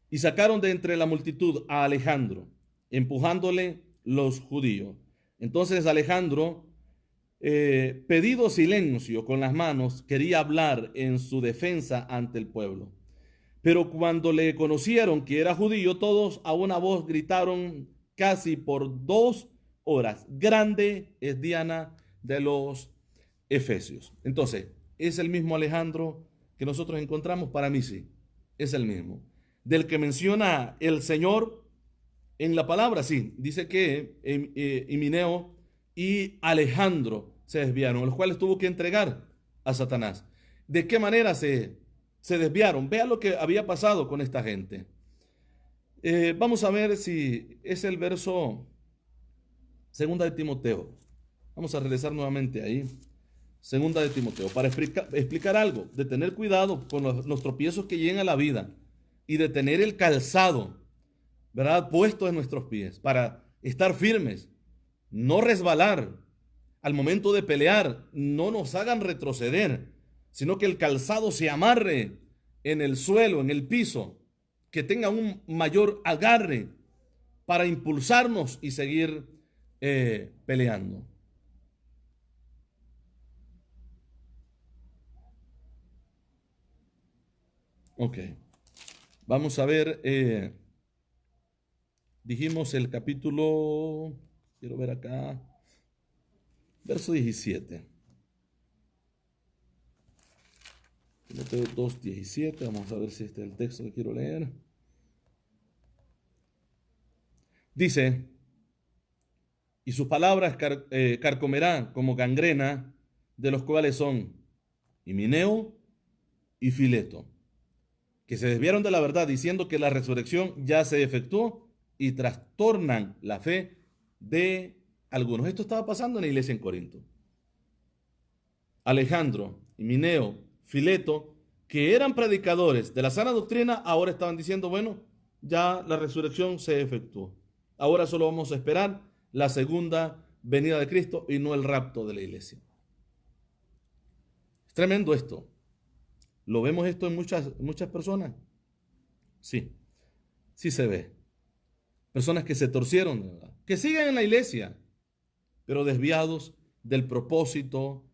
y sacaron de entre la multitud a Alejandro, empujándole los judíos. Entonces Alejandro, pedido silencio con las manos, quería hablar en su defensa ante el pueblo. Pero cuando le conocieron que era judío, todos a una voz gritaron casi por 2 horas, grande es Diana de los Efesios. Entonces, ¿es el mismo Alejandro que nosotros encontramos? Para mí sí, es el mismo. Del que menciona el Señor en la palabra, sí, dice que Himeneo y Alejandro se desviaron, los cuales tuvo que entregar a Satanás. ¿De qué manera se desviaron? Vea lo que había pasado con esta gente. Vamos a ver si es el verso 2 de Timoteo. Vamos a regresar nuevamente ahí. 2 de Timoteo, para explicar algo, de tener cuidado con los tropiezos que llegan a la vida y de tener el calzado, ¿verdad?, puesto en nuestros pies para estar firmes, no resbalar. Al momento de pelear, no nos hagan retroceder, sino que el calzado se amarre en el suelo, en el piso, que tenga un mayor agarre para impulsarnos y seguir peleando. Ok, vamos a ver, dijimos el capítulo, quiero ver acá, verso 17. Timoteo 2:17, vamos a ver si este es el texto que quiero leer. Dice, y sus palabras carcomerán como gangrena, de los cuales son Himeneo y Fileto, que se desviaron de la verdad diciendo que la resurrección ya se efectuó y trastornan la fe de algunos. Esto estaba pasando en la iglesia en Corinto. Alejandro, Himeneo, Fileto, que eran predicadores de la sana doctrina, ahora estaban diciendo, bueno, ya la resurrección se efectuó. Ahora solo vamos a esperar la segunda venida de Cristo y no el rapto de la iglesia. Es tremendo esto. ¿Lo vemos esto en muchas personas? Sí, sí se ve. Personas que se torcieron, ¿verdad? Que siguen en la iglesia, pero desviados del propósito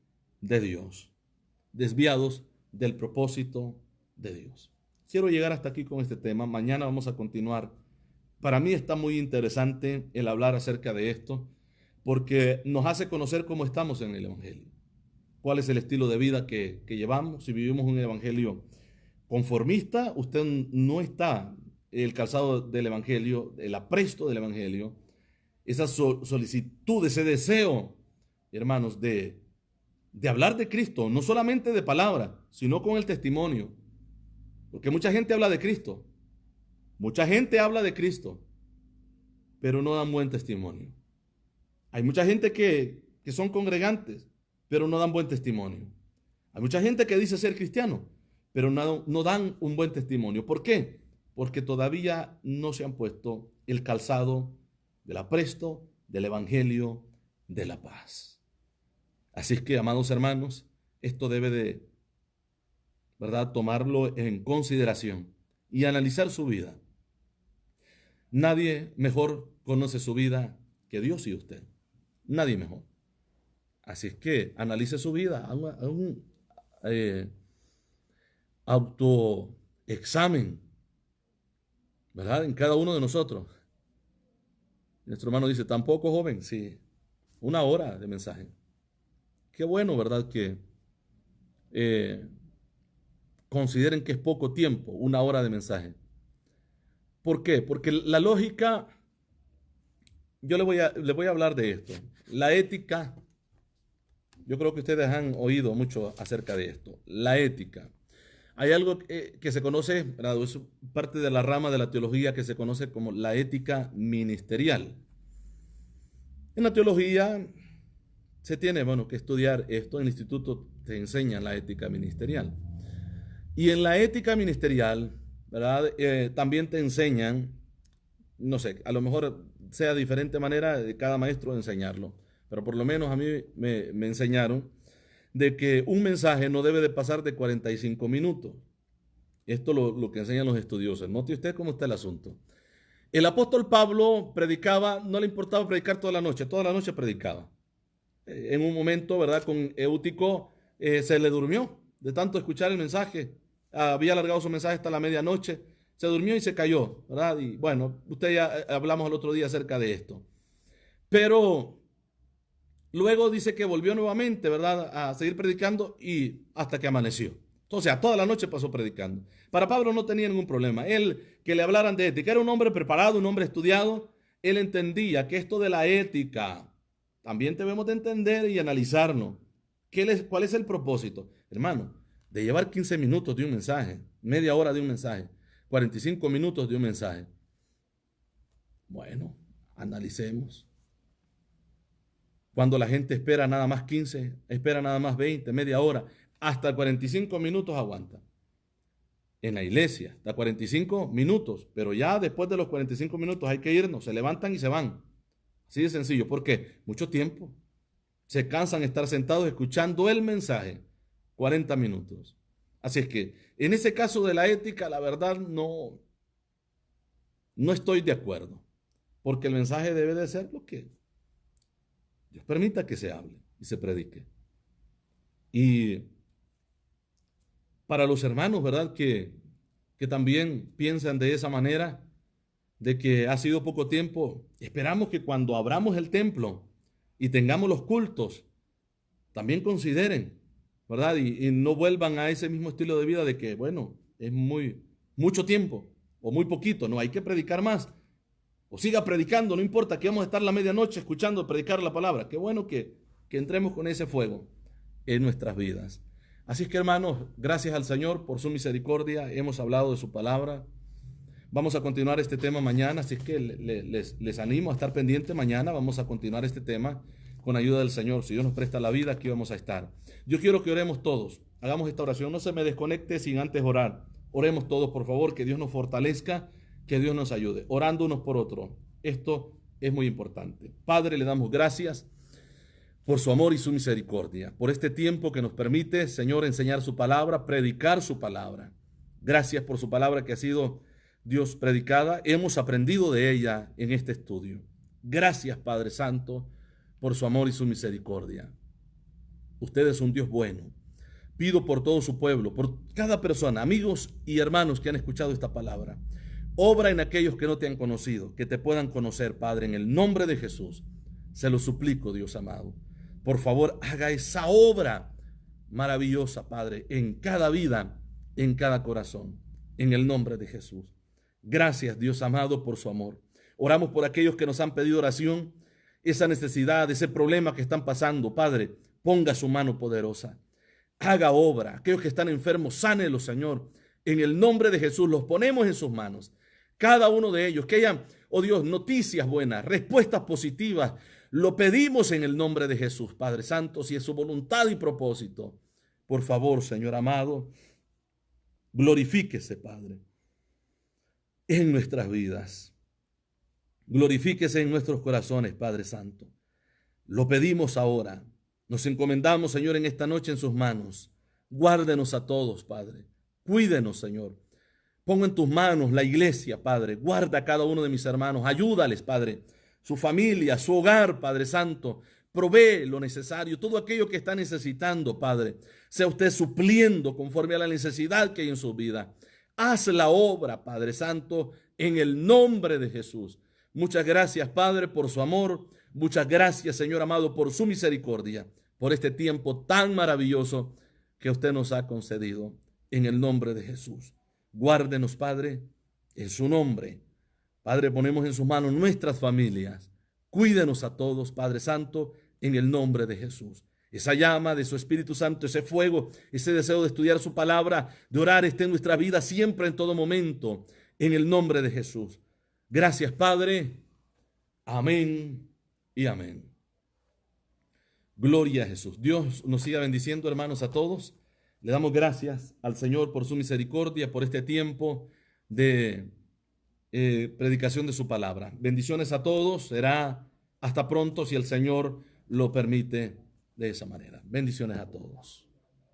de Dios. Desviados del propósito de Dios. Quiero llegar hasta aquí con este tema. Mañana vamos a continuar. Para mí está muy interesante el hablar acerca de esto, porque nos hace conocer cómo estamos en el Evangelio. Cuál es el estilo de vida que llevamos. Si vivimos un evangelio conformista, usted no está el calzado del evangelio, el apresto del evangelio, esa solicitud, ese deseo, hermanos, de hablar de Cristo, no solamente de palabra, sino con el testimonio. Porque mucha gente habla de Cristo, mucha gente habla de Cristo, pero no dan buen testimonio. Hay mucha gente que son congregantes, pero no dan buen testimonio. Hay mucha gente que dice ser cristiano, pero no dan un buen testimonio. ¿Por qué? Porque todavía no se han puesto el calzado del apresto, del evangelio, de la paz. Así es que, amados hermanos, esto debe de, ¿verdad?, tomarlo en consideración y analizar su vida. Nadie mejor conoce su vida que Dios y usted. Nadie mejor. Así es que analice su vida, haga un autoexamen, ¿verdad? En cada uno de nosotros. Nuestro hermano dice, tampoco joven, sí, 1 hora de mensaje. Qué bueno, ¿verdad? Que consideren que es poco tiempo, 1 hora de mensaje. ¿Por qué? Porque la lógica, yo le voy a hablar de esto. La ética, yo creo que ustedes han oído mucho acerca de esto. La ética. Hay algo que se conoce, ¿verdad?, es parte de la rama de la teología que se conoce como la ética ministerial. En la teología se tiene, que estudiar esto. En el instituto te enseñan la ética ministerial. Y en la ética ministerial, ¿verdad?, también te enseñan, no sé, a lo mejor sea diferente manera de cada maestro de enseñarlo, pero por lo menos a mí me enseñaron de que un mensaje no debe de pasar de 45 minutos. Esto lo que enseñan los estudiosos. Note usted cómo está el asunto. El apóstol Pablo predicaba, no le importaba predicar toda la noche predicaba. En un momento, ¿verdad?, con Eutico se le durmió de tanto escuchar el mensaje. Había alargado su mensaje hasta la medianoche, se durmió y se cayó, ¿verdad? Y bueno, usted ya hablamos el otro día acerca de esto. Pero luego dice que volvió nuevamente, ¿verdad?, a seguir predicando y hasta que amaneció. Entonces, a toda la noche pasó predicando. Para Pablo no tenía ningún problema. Él, que le hablaran de ética, era un hombre preparado, un hombre estudiado. Él entendía que esto de la ética también debemos de entender y analizarnos. ¿Cuál es el propósito? Hermano, de llevar 15 minutos de un mensaje, media hora de un mensaje, 45 minutos de un mensaje. Bueno, analicemos. Cuando la gente espera nada más 15, espera nada más 20, media hora, hasta 45 minutos aguanta. En la iglesia, hasta 45 minutos, pero ya después de los 45 minutos hay que irnos, se levantan y se van. Así de sencillo. ¿Por qué? Mucho tiempo. Se cansan de estar sentados escuchando el mensaje. 40 minutos. Así es que, en ese caso de la ética, la verdad no estoy de acuerdo. Porque el mensaje debe de ser lo que Dios permita que se hable y se predique. Y para los hermanos, ¿verdad?, que también piensan de esa manera, de que ha sido poco tiempo, esperamos que cuando abramos el templo y tengamos los cultos, también consideren, ¿verdad? Y no vuelvan a ese mismo estilo de vida de que, bueno, es mucho tiempo o muy poquito, no, hay que predicar más. O siga predicando, no importa que vamos a estar la medianoche escuchando predicar la palabra. Qué bueno que entremos con ese fuego en nuestras vidas. Así es que, hermanos, gracias al Señor por su misericordia. Hemos hablado de su palabra. Vamos a continuar este tema mañana, así es que les animo a estar pendiente mañana. Vamos a continuar este tema con ayuda del Señor. Si Dios nos presta la vida, aquí vamos a estar. Yo quiero que oremos todos. Hagamos esta oración. No se me desconecte sin antes orar. Oremos todos, por favor, que Dios nos fortalezca, que Dios nos ayude, orando unos por otros. Esto es muy importante. Padre, le damos gracias por su amor y su misericordia, por este tiempo que nos permite, Señor, enseñar su palabra, predicar su palabra. Gracias por su palabra que ha sido, Dios, predicada. Hemos aprendido de ella en este estudio. Gracias, Padre Santo, por su amor y su misericordia. Usted es un Dios bueno. Pido por todo su pueblo, por cada persona, amigos y hermanos que han escuchado esta palabra. Obra en aquellos que no te han conocido, que te puedan conocer, Padre, en el nombre de Jesús. Se lo suplico, Dios amado. Por favor, haga esa obra maravillosa, Padre, en cada vida, en cada corazón, en el nombre de Jesús. Gracias, Dios amado, por su amor. Oramos por aquellos que nos han pedido oración, esa necesidad, ese problema que están pasando. Padre, ponga su mano poderosa. Haga obra. Aquellos que están enfermos, sánelos, Señor. En el nombre de Jesús, los ponemos en sus manos. Cada uno de ellos, que hayan, oh Dios, noticias buenas, respuestas positivas. Lo pedimos en el nombre de Jesús, Padre Santo, si es su voluntad y propósito. Por favor, Señor amado, glorifíquese, Padre, en nuestras vidas. Glorifíquese en nuestros corazones, Padre Santo. Lo pedimos ahora. Nos encomendamos, Señor, en esta noche en sus manos. Guárdenos a todos, Padre. Cuídenos, Señor. Pongo en tus manos la iglesia, Padre. Guarda a cada uno de mis hermanos. Ayúdales, Padre. Su familia, su hogar, Padre Santo. Provee lo necesario. Todo aquello que está necesitando, Padre. Sea usted supliendo conforme a la necesidad que hay en su vida. Haz la obra, Padre Santo, en el nombre de Jesús. Muchas gracias, Padre, por su amor. Muchas gracias, Señor amado, por su misericordia, por este tiempo tan maravilloso que usted nos ha concedido en el nombre de Jesús. Guárdenos, Padre, en su nombre. Padre, ponemos en sus manos nuestras familias. Cuídenos a todos, Padre Santo, en el nombre de Jesús. Esa llama de su Espíritu Santo, ese fuego, ese deseo de estudiar su palabra, de orar, esté en nuestra vida siempre, en todo momento, en el nombre de Jesús. Gracias, Padre. Amén y amén. Gloria a Jesús. Dios nos siga bendiciendo, hermanos, a todos. Le damos gracias al Señor por su misericordia, por este tiempo de predicación de su palabra. Bendiciones a todos. Será hasta pronto si el Señor lo permite de esa manera. Bendiciones a todos.